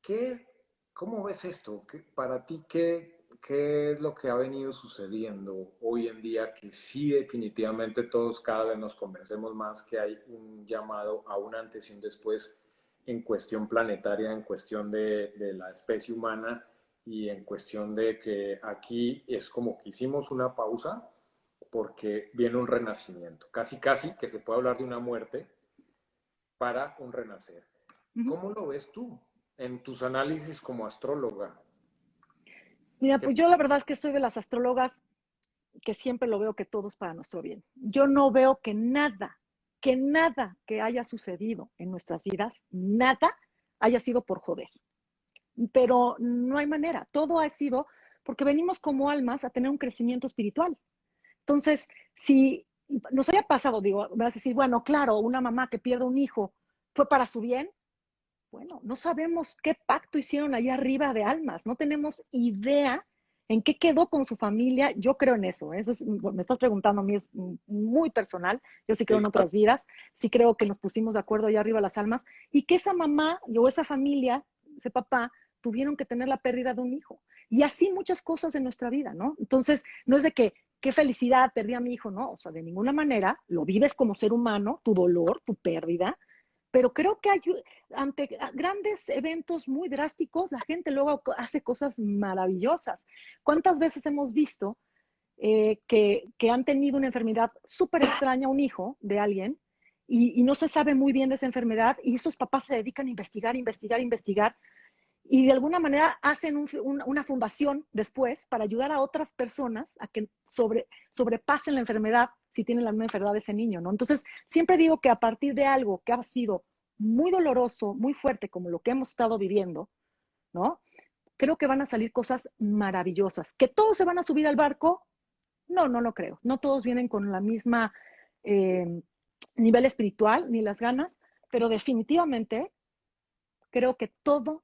¿qué, ¿cómo ves esto? Para ti, ¿qué es lo que ha venido sucediendo hoy en día? Que sí, definitivamente todos cada vez nos convencemos más que hay un llamado a un antes y un después en cuestión planetaria, en cuestión de la especie humana y en cuestión de que aquí es como que hicimos una pausa porque viene un renacimiento. Casi, casi que se puede hablar de una muerte para un renacer. ¿Cómo lo ves tú en tus análisis como astróloga? Mira, ¿Qué? pues yo la verdad es que soy de las astrólogas que siempre lo veo que todo es para nuestro bien. Yo no veo que nada que haya sucedido en nuestras vidas, nada haya sido por joder. Pero no hay manera, todo ha sido porque venimos como almas a tener un crecimiento espiritual. Entonces, si nos haya pasado, digo, vas a decir, bueno, claro, una mamá que pierde un hijo fue para su bien. Bueno, no sabemos qué pacto hicieron allá arriba de almas, no tenemos idea en qué quedó con su familia. Yo creo en eso, ¿eh? Eso es, me estás preguntando a mí, es muy personal. Yo sí creo Sí, en claro. otras vidas, sí creo que nos pusimos de acuerdo allá arriba las almas y que esa mamá o esa familia, ese papá, tuvieron que tener la pérdida de un hijo. Y así muchas cosas en nuestra vida, ¿no? Entonces, no es de que qué felicidad, perdí a mi hijo, no, o sea, de ninguna manera, lo vives como ser humano, tu dolor, tu pérdida, pero creo que hay, ante grandes eventos muy drásticos, la gente luego hace cosas maravillosas. ¿Cuántas veces hemos visto que han tenido una enfermedad súper extraña, un hijo de alguien, y no se sabe muy bien de esa enfermedad, y esos papás se dedican a investigar, investigar, investigar, y de alguna manera hacen una fundación después para ayudar a otras personas a que sobrepasen la enfermedad si tienen la misma enfermedad de ese niño, ¿no? Entonces, siempre digo que a partir de algo que ha sido muy doloroso, muy fuerte, como lo que hemos estado viviendo, ¿no? Creo que van a salir cosas maravillosas. ¿Que todos se van a subir al barco? No, no lo creo. No todos vienen con la misma eh, nivel espiritual ni las ganas, pero definitivamente creo que todo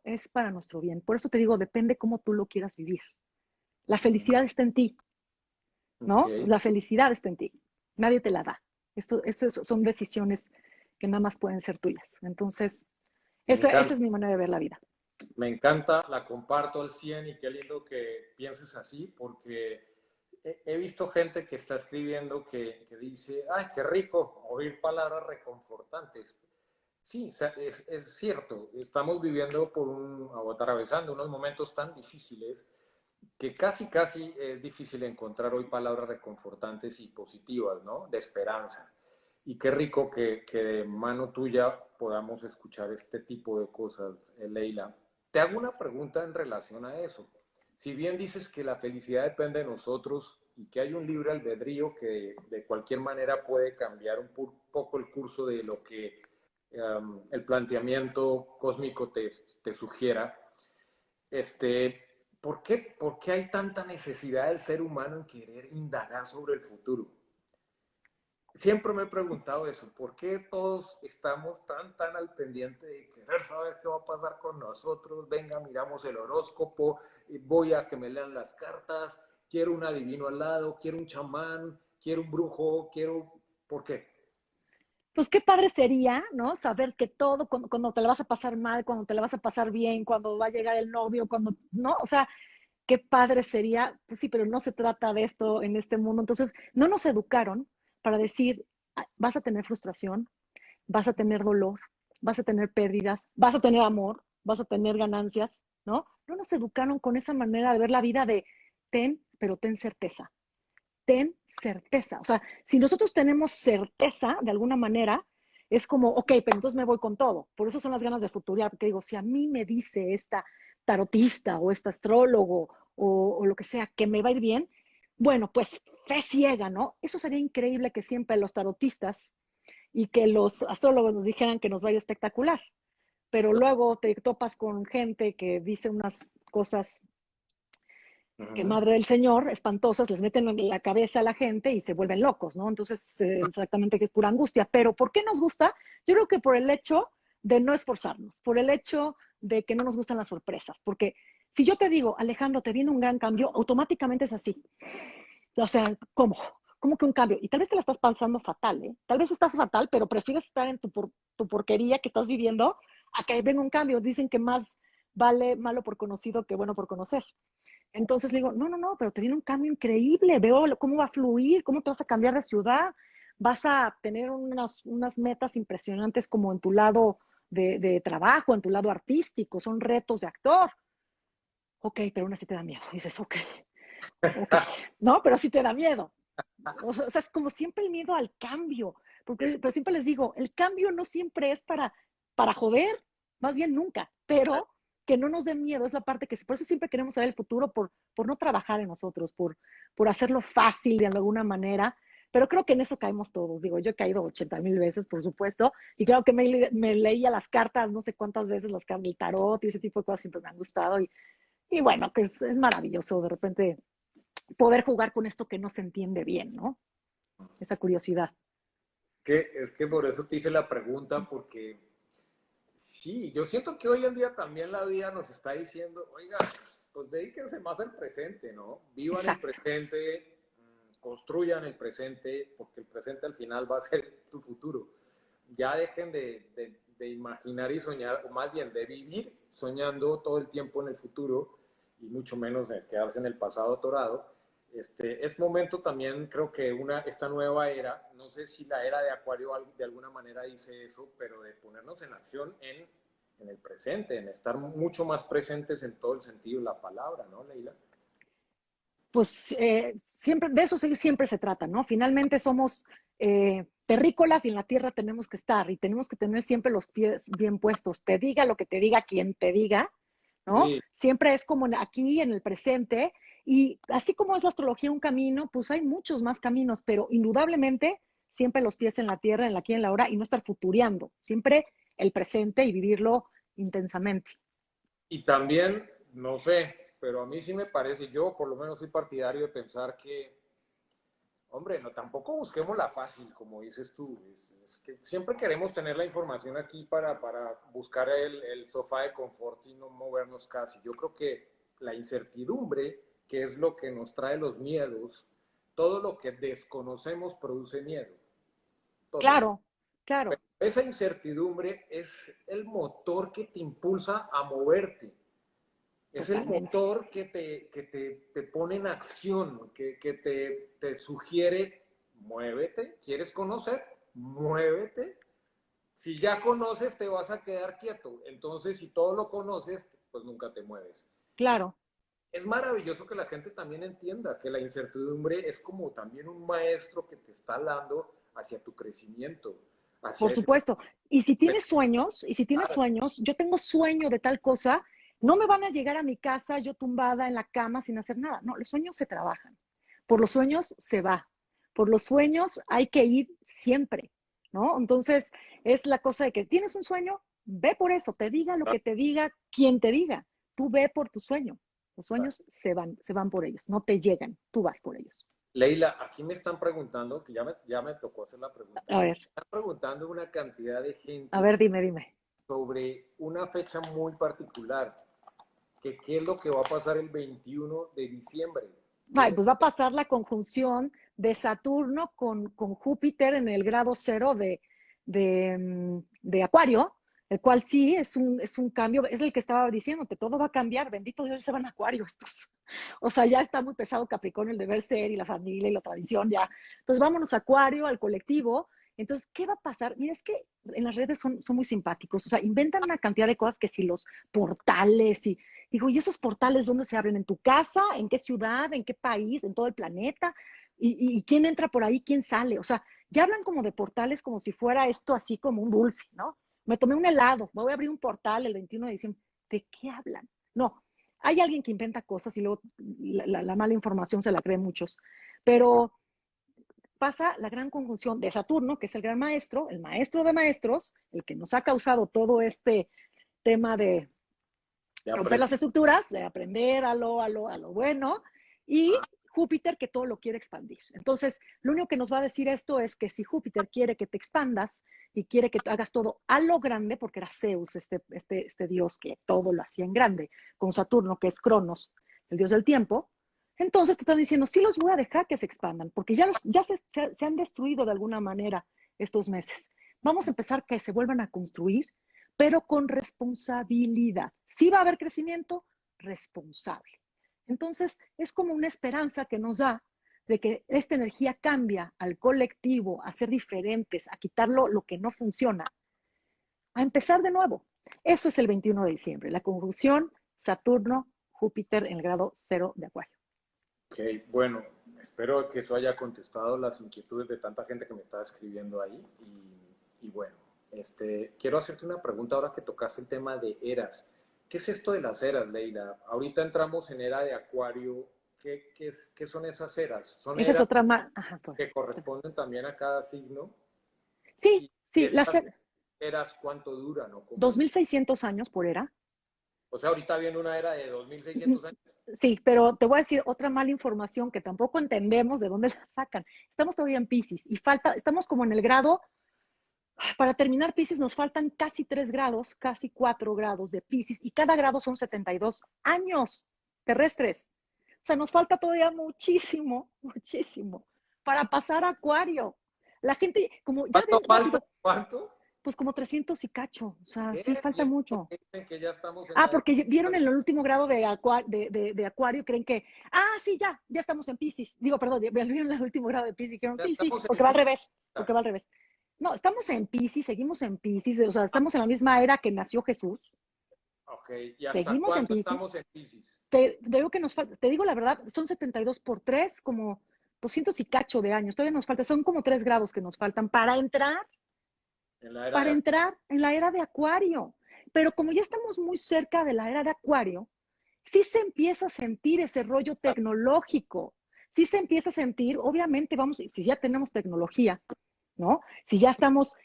es para nuestro bien. Por eso te digo, depende cómo tú lo quieras vivir. La felicidad está en ti, Ok. ¿no? La felicidad está en ti. Nadie te la da. Esto son decisiones que nada más pueden ser tuyas. Entonces, Me esa encanta. es mi manera de ver la vida. Me encanta, la comparto al 100 y qué lindo que pienses así, porque he visto gente que está escribiendo que dice, ay, qué rico oír palabras reconfortantes. Sí, o sea, es cierto, estamos viviendo o atravesando unos momentos tan difíciles que casi, casi es difícil encontrar hoy palabras reconfortantes y positivas, ¿no? De esperanza. Y qué rico que de mano tuya podamos escuchar este tipo de cosas, Leila. Te hago una pregunta en relación a eso. Si bien dices que la felicidad depende de nosotros y que hay un libre albedrío que de cualquier manera puede cambiar un poco el curso de lo que el planteamiento cósmico te sugiera, ¿por qué hay tanta necesidad del ser humano en querer indagar sobre el futuro? Siempre me he preguntado eso, ¿por qué todos estamos tan al pendiente de querer saber qué va a pasar con nosotros? Venga, miramos el horóscopo, voy a que me lean las cartas, quiero un adivino al lado, quiero un chamán, quiero un brujo, quiero... ¿Por qué? Pues qué padre sería, ¿no? Saber que todo, cuando te la vas a pasar mal, cuando te la vas a pasar bien, cuando va a llegar el novio, cuando, ¿no? O sea, qué padre sería, pues sí, pero no se trata de esto en este mundo. Entonces, no nos educaron para decir, vas a tener frustración, vas a tener dolor, vas a tener pérdidas, vas a tener amor, vas a tener ganancias, ¿no? No nos educaron con esa manera de ver la vida de pero ten certeza, ten certeza. O sea, si nosotros tenemos certeza de alguna manera, es como, ok, pero entonces me voy con todo. Por eso son las ganas de futuriar, porque digo, si a mí me dice esta tarotista o este astrólogo o lo que sea que me va a ir bien, bueno, pues fe ciega, ¿no? Eso sería increíble que siempre los tarotistas y que los astrólogos nos dijeran que nos va a ir espectacular. Pero luego te topas con gente que dice unas cosas que Ujú. madre del Señor, espantosas, les meten en la cabeza a la gente y se vuelven locos, ¿no? Entonces, exactamente que es pura angustia. Pero ¿por qué nos gusta? Yo creo que por el hecho de no esforzarnos, por el hecho de que no nos gustan las sorpresas, porque si yo te digo, Alejandro, te viene un gran cambio, automáticamente es así. O sea, ¿cómo? ¿Cómo que un cambio? Y tal vez te la estás pasando fatal, ¿eh? Tal vez estás fatal, pero prefieres estar en tu porquería que estás viviendo a que venga un cambio. Dicen que más vale malo por conocido que bueno por conocer. Entonces le digo, no, no, no, pero te viene un cambio increíble, veo cómo va a fluir, cómo te vas a cambiar de ciudad, vas a tener unas metas impresionantes como en tu lado de trabajo, en tu lado artístico, son retos de actor. Ok, pero aún así te da miedo. Dices, ok, ok, no, pero sí te da miedo. O sea, es como siempre el miedo al cambio, Es, porque, pero siempre les digo, el cambio no siempre es para joder, más bien nunca, pero que no nos dé miedo, es la parte que, por eso siempre queremos saber el futuro, por no trabajar en nosotros, por hacerlo fácil de alguna manera, pero creo que en eso caemos todos, digo, yo he caído 80,000 veces, por supuesto, y claro que me leía las cartas, no sé cuántas veces las cartas del tarot y ese tipo de cosas siempre me han gustado, y bueno, que es maravilloso de repente poder jugar con esto que no se entiende bien, ¿no? Esa curiosidad. es que por eso te hice la pregunta, porque sí, yo siento que hoy en día también la vida nos está diciendo, oiga, pues dedíquense más al presente, ¿no? Vivan el Exacto. presente, construyan el presente, porque el presente al final va a ser tu futuro. Ya dejen de imaginar y soñar, o más bien de vivir soñando todo el tiempo en el futuro y mucho menos de quedarse en el pasado atorado. Es momento también, creo que esta nueva era, no sé si la era de Acuario de alguna manera dice eso, pero de ponernos en acción en el presente, en estar mucho más presentes en todo el sentido de la palabra, ¿no, Leila? Pues siempre, de eso siempre se trata, ¿no? Finalmente somos terrícolas y en la tierra tenemos que estar y tenemos que tener siempre los pies bien puestos. Te diga lo que te diga quien te diga, ¿no? Sí, Siempre es como aquí en el presente y así como es la astrología un camino, pues hay muchos más caminos, pero indudablemente siempre los pies en la tierra, en la aquí y en la ahora y no estar futureando, siempre el presente y vivirlo intensamente. y también, no sé, pero a mí sí me parece, yo por lo menos soy partidario de pensar que, hombre, no, tampoco busquemos la fácil, como dices tú. Es que siempre queremos tener la información aquí para buscar el sofá de confort y no movernos casi. Yo creo que la incertidumbre, que es lo que nos trae los miedos, todo lo que desconocemos produce miedo, todo. Claro, claro, Esa incertidumbre es el motor que te impulsa a moverte. Es el totalmente. motor te pone en acción, te sugiere, muévete, ¿quieres conocer? Muévete. Si ya conoces, te vas a quedar quieto. Entonces, si todo lo conoces, pues nunca te mueves. Claro. Es maravilloso que la gente también entienda que la incertidumbre es como también un maestro que te está hablando hacia tu crecimiento, hacia Por ese... supuesto. Y si tienes sueños, yo tengo sueño de tal cosa, no me van a llegar a mi casa yo tumbada en la cama sin hacer nada. No, los sueños se trabajan. Por los sueños se va. Por los sueños hay que ir siempre, ¿no? Entonces, es la cosa de que tienes un sueño, ve por eso, te diga lo que te diga, quien te diga. Tú ve por tu sueño. Los sueños se van por ellos, no te llegan, tú vas por ellos. Leila, aquí me están preguntando, que ya me tocó hacer la pregunta, A ver, me están preguntando una cantidad de a gente ver, dime. sobre una fecha muy particular, que qué es lo que va a pasar el 21 de diciembre. Ay, ¿Tienes? pues va a pasar la conjunción de Saturno con Júpiter en el grado cero de Acuario, el cual sí es un cambio, es el que estaba diciéndote, todo va a cambiar, bendito Dios, se van a Acuario estos. O sea, ya está muy pesado Capricornio, el deber ser y la familia y la tradición, ya. Entonces vámonos a Acuario, al colectivo. Entonces, ¿qué va a pasar? Mira, es que en las redes son muy simpáticos, o sea, inventan una cantidad de cosas que si los portales y digo, ¿y esos portales dónde se abren? ¿En tu casa? ¿En qué ciudad? ¿En qué país? ¿En todo el planeta? ¿Y quién entra por ahí? ¿Quién sale? O sea, ya hablan como de portales como si fuera esto así como un dulce, ¿no? Me tomé un helado, voy a abrir un portal el 21 de diciembre. ¿De qué hablan? No, hay alguien que inventa cosas y luego la mala información se la creen muchos. Pero pasa la gran conjunción de Saturno, que es el gran maestro, el maestro de maestros, el que nos ha causado todo este tema de De romper las aprender. estructuras, de aprender a lo bueno, y Júpiter que todo lo quiere expandir. Entonces, lo único que nos va a decir esto es que si Júpiter quiere que te expandas y quiere que hagas todo a lo grande, porque era Zeus, este dios que todo lo hacía en grande, con Saturno, que es Cronos, el dios del tiempo, entonces te están diciendo, sí los voy a dejar que se expandan, porque ya se han destruido de alguna manera estos meses. Vamos a empezar que se vuelvan a construir pero con responsabilidad. Sí va a haber crecimiento responsable. Entonces, es como una esperanza que nos da de que esta energía cambia al colectivo, a ser diferentes, a quitarlo lo que no funciona, a empezar de nuevo. Eso es el 21 de diciembre, la conjunción Saturno-Júpiter en el grado cero de Acuario. Ok, bueno, espero que eso haya contestado las inquietudes de tanta gente que me está escribiendo ahí. Y bueno, quiero hacerte una pregunta ahora que tocaste el tema de eras. ¿Qué es esto de las eras, Leila? Ahorita entramos en era de Acuario. ¿Qué son esas eras? ¿Son Esa es eras otra más. Ajá, pues. que corresponden también a cada signo? Sí, ¿Y sí, estas eras cuánto duran o cómo es? 2600 años por era. O sea, ahorita viene una era de 2600 años. Sí, pero te voy a decir otra mala información que tampoco entendemos de dónde la sacan. Estamos todavía en Piscis y estamos como en el grado, para terminar Piscis nos faltan casi 3 grados, casi 4 grados de Piscis y cada grado son 72 años terrestres. O sea, nos falta todavía muchísimo, muchísimo para pasar a Acuario. La gente, como ya ¿Cuánto de falta? rápido, ¿Cuánto? pues como 300 y cacho. O sea, sí, Bien, falta bien, mucho. porque dicen que ya estamos en Ah, la era. porque vieron en el último grado de Acuario, creen que, sí, ya estamos en Piscis. Digo, perdón, vieron en el último grado de Piscis y dijeron, Ya sí, estamos porque en va al lista. revés, porque va al revés. No, estamos en Piscis, seguimos en Piscis, o sea, estamos en la misma era que nació Jesús, Ok, ¿y hasta seguimos en cuándo Piscis. estamos en Piscis? Te digo que nos falta, te digo la verdad, son 72 por 3, como 200 y cacho de años, todavía nos falta, son como 3 grados que nos faltan En la era para de entrar en la era de Acuario. Pero como ya estamos muy cerca de la era de Acuario, sí se empieza a sentir ese rollo tecnológico, sí se empieza a sentir, obviamente, vamos, si ya tenemos tecnología, ¿no? Si ya estamos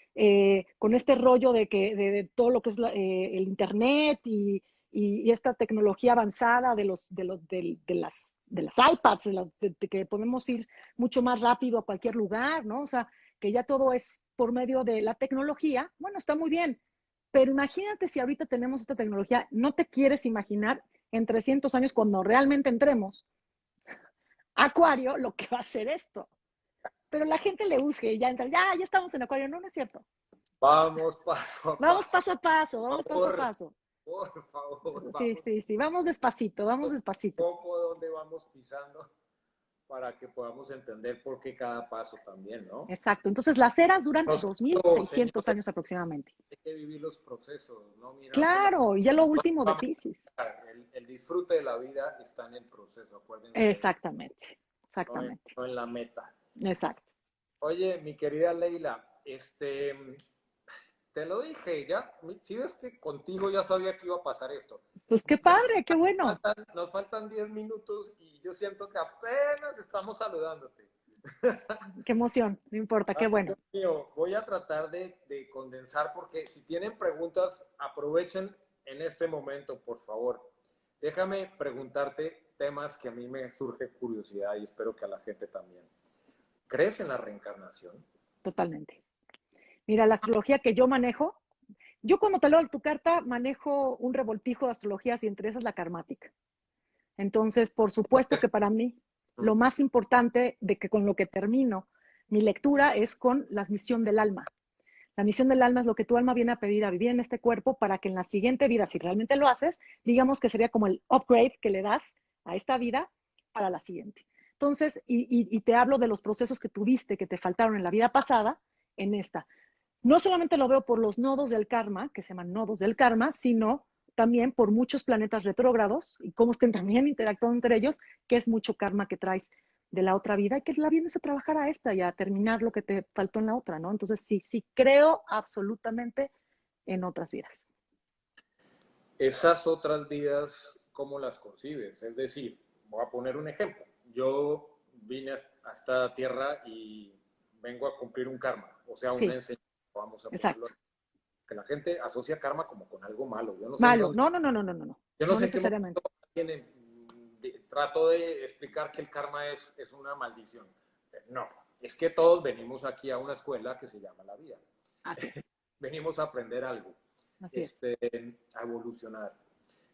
con este rollo de todo lo que es el Internet y esta tecnología avanzada de las iPads, de que podemos ir mucho más rápido a cualquier lugar, ¿no? O sea, que ya todo es por medio de la tecnología, bueno, está muy bien, pero imagínate si ahorita tenemos esta tecnología, no te quieres imaginar en 300 años cuando realmente entremos a Acuario lo que va a ser esto. Pero la gente le busque y ya entra, ya estamos en Acuario, no, no es cierto. vamos paso a Vamos paso. paso a paso, Por vamos paso a favor, paso. por favor, Sí, vamos sí, sí, vamos despacito, vamos un despacito. poco donde vamos pisando para que podamos entender por qué cada paso también, ¿no? Exacto. Entonces las eras duran Procesos, 2600 señores, años aproximadamente. hay que vivir los procesos, no mirársela. Claro, y ya lo último de Pisces. El disfrute de la vida está en el proceso, acuérdense, Exactamente, exactamente, no en la meta. exacto. Oye, mi querida Leila, te lo dije, ya, si ves que contigo ya sabía que iba a pasar esto. Pues qué padre, qué bueno. Nos faltan 10 minutos y yo siento que apenas estamos saludándote. Qué emoción, no importa, qué Ay, bueno. Dios mío, voy a tratar de condensar porque si tienen preguntas, aprovechen en este momento, por favor. Déjame preguntarte temas que a mí me surge curiosidad y espero que a la gente también. ¿Crees en la reencarnación? Totalmente. Mira, la astrología que yo manejo, yo cuando te leo tu carta manejo un revoltijo de astrologías y entre esas la karmática. Entonces, por supuesto que para mí lo más importante de que con lo que termino mi lectura es con la misión del alma. La misión del alma es lo que tu alma viene a pedir a vivir en este cuerpo para que en la siguiente vida, si realmente lo haces, digamos que sería como el upgrade que le das a esta vida para la siguiente. Entonces, y te hablo de los procesos que tuviste, que te faltaron en la vida pasada, en esta. No solamente lo veo por los nodos del karma, que se llaman nodos del karma, sino también por muchos planetas retrógrados y cómo estén también interactuando entre ellos, que es mucho karma que traes de la otra vida y que la vienes a trabajar a esta y a terminar lo que te faltó en la otra, ¿no? Entonces sí creo absolutamente en otras vidas. Esas otras vidas, ¿cómo las concibes? Es decir, voy a poner un ejemplo. Yo vine a esta tierra y vengo a cumplir un karma, o sea, una Sí, enseñanza, vamos a ponerlo. exacto. Que la gente asocia karma como con algo malo. Yo no sé en Malo. dónde, No, no, no, no, no, no, no. yo no No sé en qué momento necesariamente. trato de explicar que el karma es una maldición. No, es que todos venimos aquí a una escuela que se llama la vida. Así es, Venimos a aprender algo, así es. a evolucionar.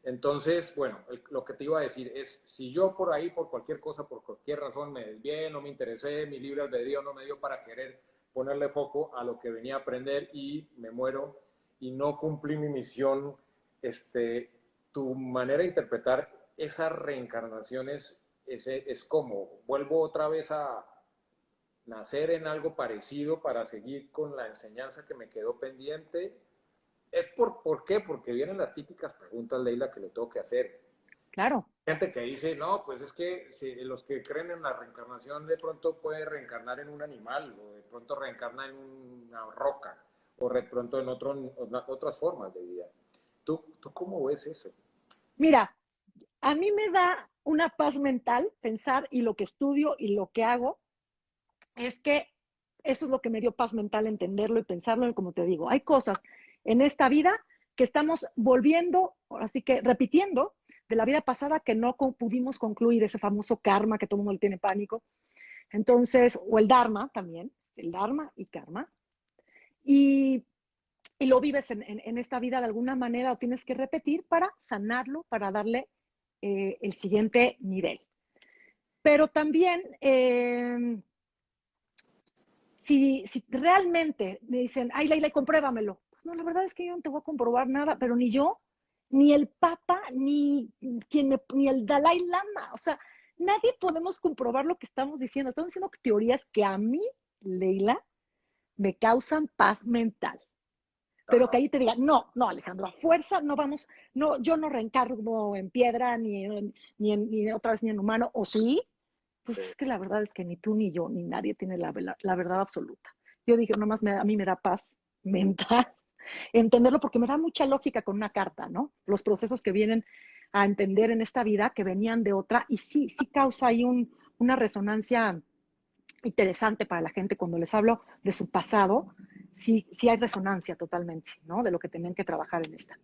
Entonces, bueno, lo que te iba a decir es, si yo por ahí, por cualquier cosa, por cualquier razón, me desvié, no me interesé, mi libre albedrío no me dio para querer ponerle foco a lo que venía a aprender y me muero y no cumplí mi misión, tu manera de interpretar esas reencarnaciones es como, vuelvo otra vez a nacer en algo parecido para seguir con la enseñanza que me quedó pendiente. ¿Por qué? Porque vienen las típicas preguntas, Leila, que le tengo que hacer. Claro. gente que dice, no, pues es que si los que creen en la reencarnación de pronto puede reencarnar en un animal, o de pronto reencarna en una roca, o de pronto en otras formas de vida. ¿Tú cómo ves eso? Mira, a mí me da una paz mental pensar y lo que estudio y lo que hago es que eso es lo que me dio paz mental entenderlo y pensarlo. Y como te digo, hay cosas en esta vida que estamos volviendo, así que repitiendo de la vida pasada que no pudimos concluir, ese famoso karma que todo el mundo le tiene pánico. Entonces, o el dharma también, el dharma y karma. Y, y lo vives en esta vida de alguna manera o tienes que repetir para sanarlo, para darle el siguiente nivel. Pero también si realmente me dicen, ay, Leila, compruébamelo. Pues no, la verdad es que yo no te voy a comprobar nada, pero ni yo, ni el Papa, ni el Dalai Lama. O sea, nadie podemos comprobar lo que estamos diciendo. Estamos diciendo teorías que a mí, Leila, me causan paz mental. Pero que Ajá. ahí te diga, no, no, Alejandro, a fuerza no vamos, no, yo no reencarno en piedra, ni otra vez ni en humano, o sí, pues es que la verdad es que ni tú ni yo, ni nadie tiene la verdad absoluta. Yo dije, nomás a mí me da paz mental entenderlo porque me da mucha lógica con una carta, ¿no? Los procesos que vienen a entender en esta vida que venían de otra y sí causa ahí una resonancia interesante para la gente cuando les hablo de su pasado, sí hay resonancia totalmente, ¿no? De lo que tenían que trabajar en esta.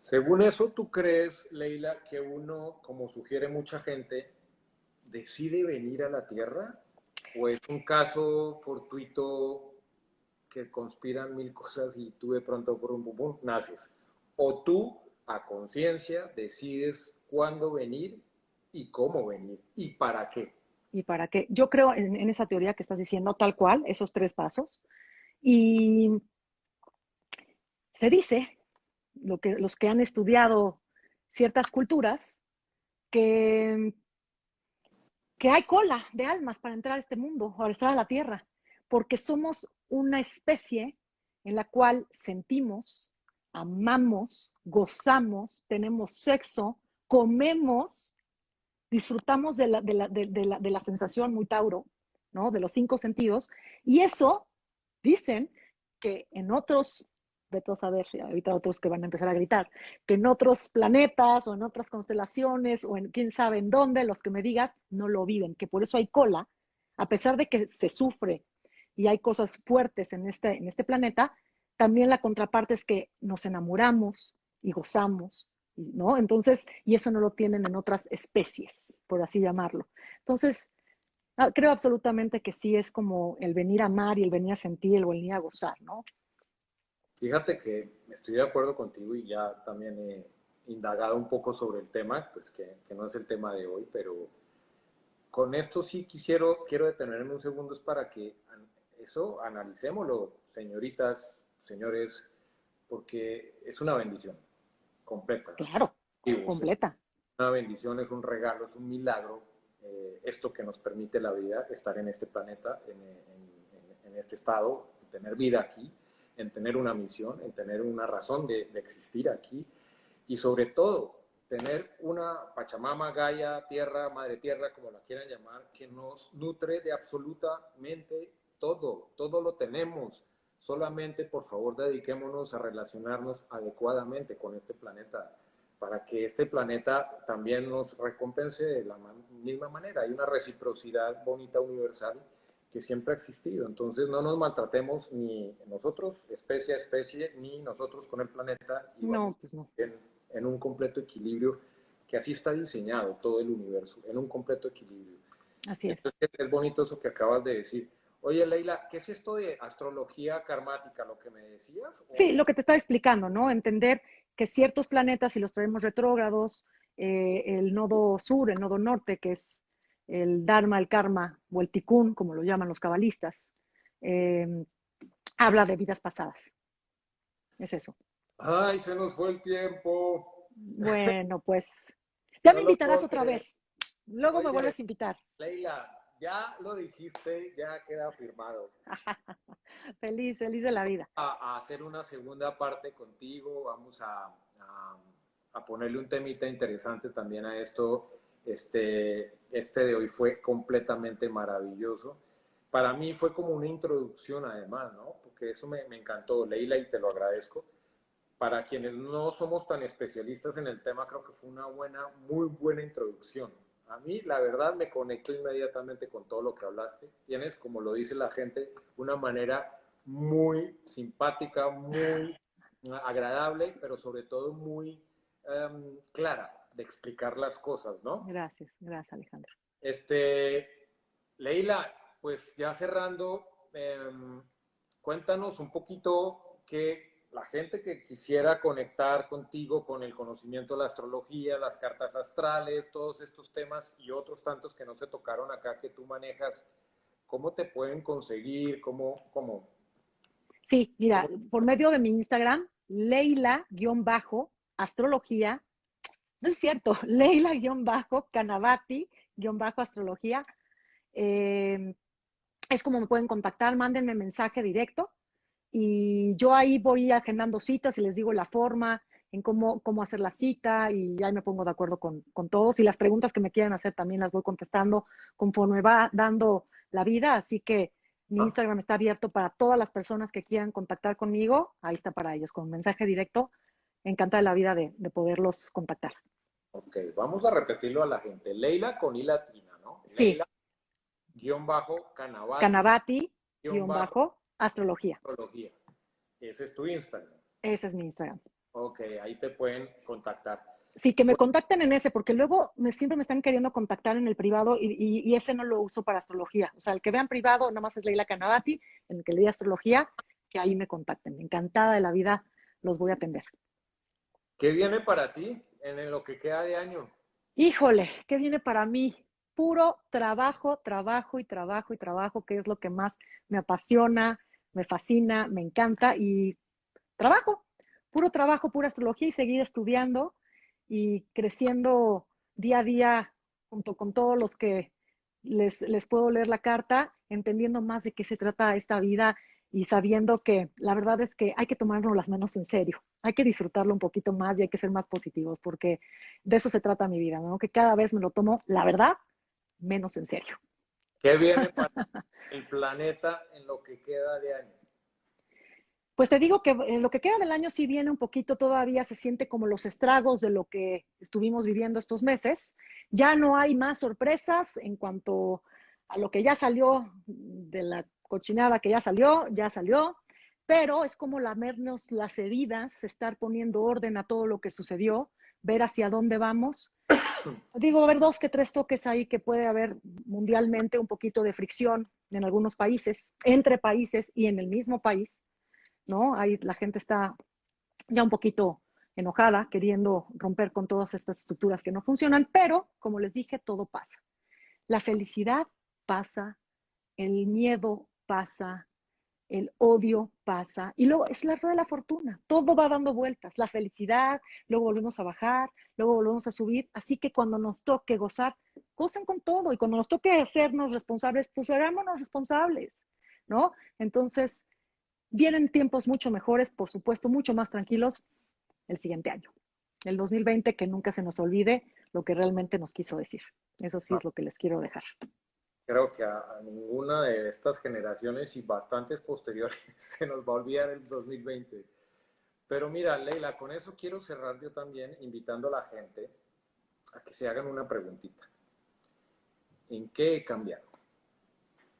Según eso, ¿tú crees, Leila, que uno, como sugiere mucha gente, decide venir a la Tierra? ¿O es un caso fortuito que conspiran mil cosas y tú de pronto por un pum, naces? ¿O tú, a conciencia, decides cuándo venir y cómo venir y para qué? ¿Y para qué? Yo creo en esa teoría que estás diciendo, tal cual, esos tres pasos. Y se dice, los que han estudiado ciertas culturas, que, que hay cola de almas para entrar a este mundo, para entrar a la Tierra, porque somos una especie en la cual sentimos, amamos, gozamos, tenemos sexo, comemos, disfrutamos de la sensación muy Tauro, ¿no? De los cinco sentidos, y eso dicen que en otros, vete a saber, ahorita otros que van a empezar a gritar, que en otros planetas o en otras constelaciones o en quién sabe en dónde, los que me digas, no lo viven, que por eso hay cola, a pesar de que se sufre y hay cosas fuertes en este planeta, también la contraparte es que nos enamoramos y gozamos, ¿no? Entonces, y eso no lo tienen en otras especies, por así llamarlo. Entonces, creo absolutamente que sí es como el venir a amar y el venir a sentir, el venir a gozar, ¿no? Fíjate que estoy de acuerdo contigo y ya también he indagado un poco sobre el tema, pues que no es el tema de hoy, pero con esto sí quiero detenerme un segundo, es para que eso analicémoslo, señoritas, señores, porque es una bendición completa. Claro, Es completa. una bendición, es un regalo, es un milagro, esto que nos permite la vida, estar en este planeta, en este estado, tener vida aquí, en tener una misión, en tener una razón de existir aquí y sobre todo tener una Pachamama, Gaia, Tierra, Madre Tierra, como la quieran llamar, que nos nutre de absolutamente todo lo tenemos. Solamente, por favor, dediquémonos a relacionarnos adecuadamente con este planeta para que este planeta también nos recompense de la misma manera. Hay una reciprocidad bonita universal que siempre ha existido. Entonces no nos maltratemos ni nosotros, especie a especie, ni nosotros con el planeta y No, vamos pues no. en un completo equilibrio, que así está diseñado todo el universo, en un completo equilibrio. Así es. Entonces es bonito eso que acabas de decir. Oye, Leila, ¿qué es esto de astrología karmática, lo que me decías? Sí, lo que te estaba explicando, ¿no? Entender que ciertos planetas, si los traemos retrógrados, el nodo sur, el nodo norte, que es el Dharma, el Karma o el Tikkun, como lo llaman los cabalistas, eh, habla de vidas pasadas. Es eso. Ay, se nos fue el tiempo. Bueno, pues ya No me lo invitarás puedo otra creer. vez. Luego me Oye, vuelves a invitar. Leila, ya lo dijiste, ya queda firmado. Feliz, feliz de la vida. A hacer una segunda parte contigo, vamos a a ponerle un temita interesante también a esto. Este de hoy fue completamente maravilloso. Para mí fue como una introducción además, ¿no? Porque eso me encantó, Leila, y te lo agradezco. Para quienes no somos tan especialistas en el tema, creo que fue una buena, muy buena introducción. A mí, la verdad, me conecto inmediatamente con todo lo que hablaste. Tienes, como lo dice la gente, una manera muy simpática, muy agradable, pero sobre todo muy clara de explicar las cosas, ¿no? Gracias, gracias, Alejandro. Leila, pues ya cerrando, cuéntanos un poquito que la gente que quisiera conectar contigo con el conocimiento de la astrología, las cartas astrales, todos estos temas y otros tantos que no se tocaron acá que tú manejas, ¿cómo te pueden conseguir? Sí, mira, ¿Cómo? por medio de mi Instagram, Leila-astrología, no es cierto, Leila-canavati-astrología, es como me pueden contactar, mándenme mensaje directo y yo ahí voy agendando citas y les digo la forma, en cómo hacer la cita y ahí me pongo de acuerdo con todos y las preguntas que me quieran hacer también las voy contestando conforme va dando la vida, así que mi Instagram está abierto para todas las personas que quieran contactar conmigo, ahí está para ellos, con mensaje directo, encantada de la vida de poderlos contactar. Ok, vamos a repetirlo a la gente. Leila con I latina, ¿no? Sí, Leila guión bajo Canavati guión bajo Canavati-astrología, astrología. Ese es tu Instagram. ese es mi Instagram. Ok, ahí te pueden contactar. Sí, que me contacten en ese, porque luego siempre me están queriendo contactar en el privado y ese no lo uso para astrología. O sea, el que vean privado, nada más es Leila Canavati, en el que leí astrología, que ahí me contacten. Encantada de la vida, los voy a atender. ¿Qué viene para ti en lo que queda de año? Híjole, ¿qué viene para mí? Puro trabajo, trabajo y trabajo y trabajo, que es lo que más me apasiona, me fascina, me encanta y trabajo, puro trabajo, pura astrología y seguir estudiando y creciendo día a día junto con todos los que les puedo leer la carta, entendiendo más de qué se trata esta vida y sabiendo que la verdad es que hay que tomarnos las manos en serio, hay que disfrutarlo un poquito más y hay que ser más positivos porque de eso se trata mi vida, ¿no? Que cada vez me lo tomo, la verdad, menos en serio. ¿Qué viene para el planeta en lo que queda de año? Pues te digo que en lo que queda del año sí viene un poquito, todavía se siente como los estragos de lo que estuvimos viviendo estos meses. Ya no hay más sorpresas en cuanto a lo que ya salió, de la cochinada que ya salió, pero es como lamernos las heridas, estar poniendo orden a todo lo que sucedió, ver hacia dónde vamos. Digo, a ver, dos que tres toques ahí que puede haber mundialmente un poquito de fricción en algunos países, entre países y en el mismo país, ¿no? Ahí la gente está ya un poquito enojada, queriendo romper con todas estas estructuras que no funcionan, pero como les dije, todo pasa. La felicidad pasa, el miedo pasa, el odio pasa y luego es la rueda de la fortuna, todo va dando vueltas, la felicidad, luego volvemos a bajar, luego volvemos a subir, así que cuando nos toque gozar, gocen con todo y cuando nos toque hacernos responsables, pues hagámonos responsables, ¿no? Entonces, vienen tiempos mucho mejores, por supuesto, mucho más tranquilos el siguiente año. El 2020, que nunca se nos olvide lo que realmente nos quiso decir. Eso sí es lo que les quiero dejar. Creo que a ninguna de estas generaciones y bastantes posteriores se nos va a olvidar el 2020. Pero mira, Leila, con eso quiero cerrar yo también invitando a la gente a que se hagan una preguntita. ¿En qué he cambiado?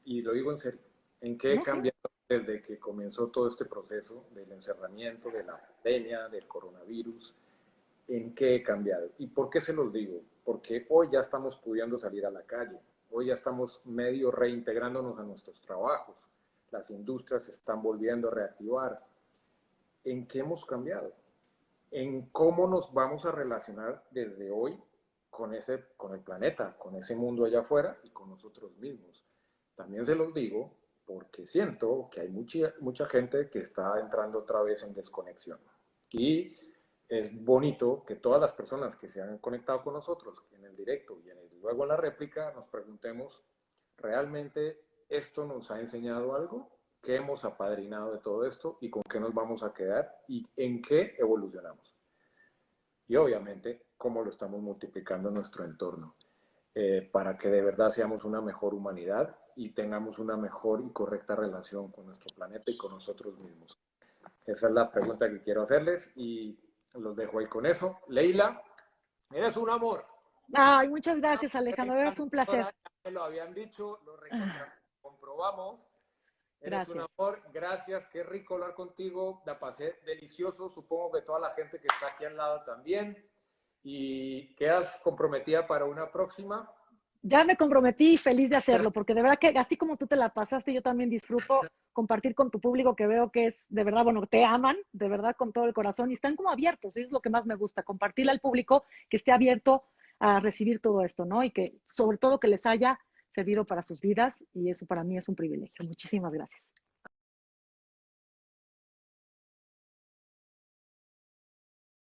Y lo digo en serio. ¿En qué he No sé. cambiado desde que comenzó todo este proceso del encerramiento, de la pandemia, del coronavirus? ¿En qué he cambiado? ¿Y por qué se los digo? Porque hoy ya estamos pudiendo salir a la calle. Hoy ya estamos medio reintegrándonos a nuestros trabajos. Las industrias se están volviendo a reactivar. ¿En qué hemos cambiado? En cómo nos vamos a relacionar desde hoy con el planeta, con ese mundo allá afuera y con nosotros mismos. También se los digo porque siento que hay mucha gente que está entrando otra vez en desconexión. Y es bonito que todas las personas que se han conectado con nosotros en el directo y luego en la réplica nos preguntemos, ¿realmente esto nos ha enseñado algo? ¿Qué hemos apadrinado de todo esto y con qué nos vamos a quedar y en qué evolucionamos? y obviamente cómo lo estamos multiplicando en nuestro entorno, para que de verdad seamos una mejor humanidad y tengamos una mejor y correcta relación con nuestro planeta y con nosotros mismos. Esa es la pregunta que quiero hacerles y los dejo ahí con eso. Leila, eres un amor. Ay, muchas gracias, Alejandro. De verdad fue un placer. Ya me lo habían dicho, lo Ah, comprobamos. Eres un gracias. amor, gracias, qué rico hablar contigo, la pasé delicioso, supongo que toda la gente que está aquí al lado también. ¿Y quedas comprometida para una próxima? Ya me comprometí y feliz de hacerlo, porque de verdad que así como tú te la pasaste, yo también disfruto compartir con tu público que veo que es de verdad, bueno, te aman, de verdad con todo el corazón y están como abiertos, y es lo que más me gusta, compartirle al público que esté abierto a recibir todo esto, ¿no? Y que sobre todo que les haya servido para sus vidas y eso para mí es un privilegio. Muchísimas gracias.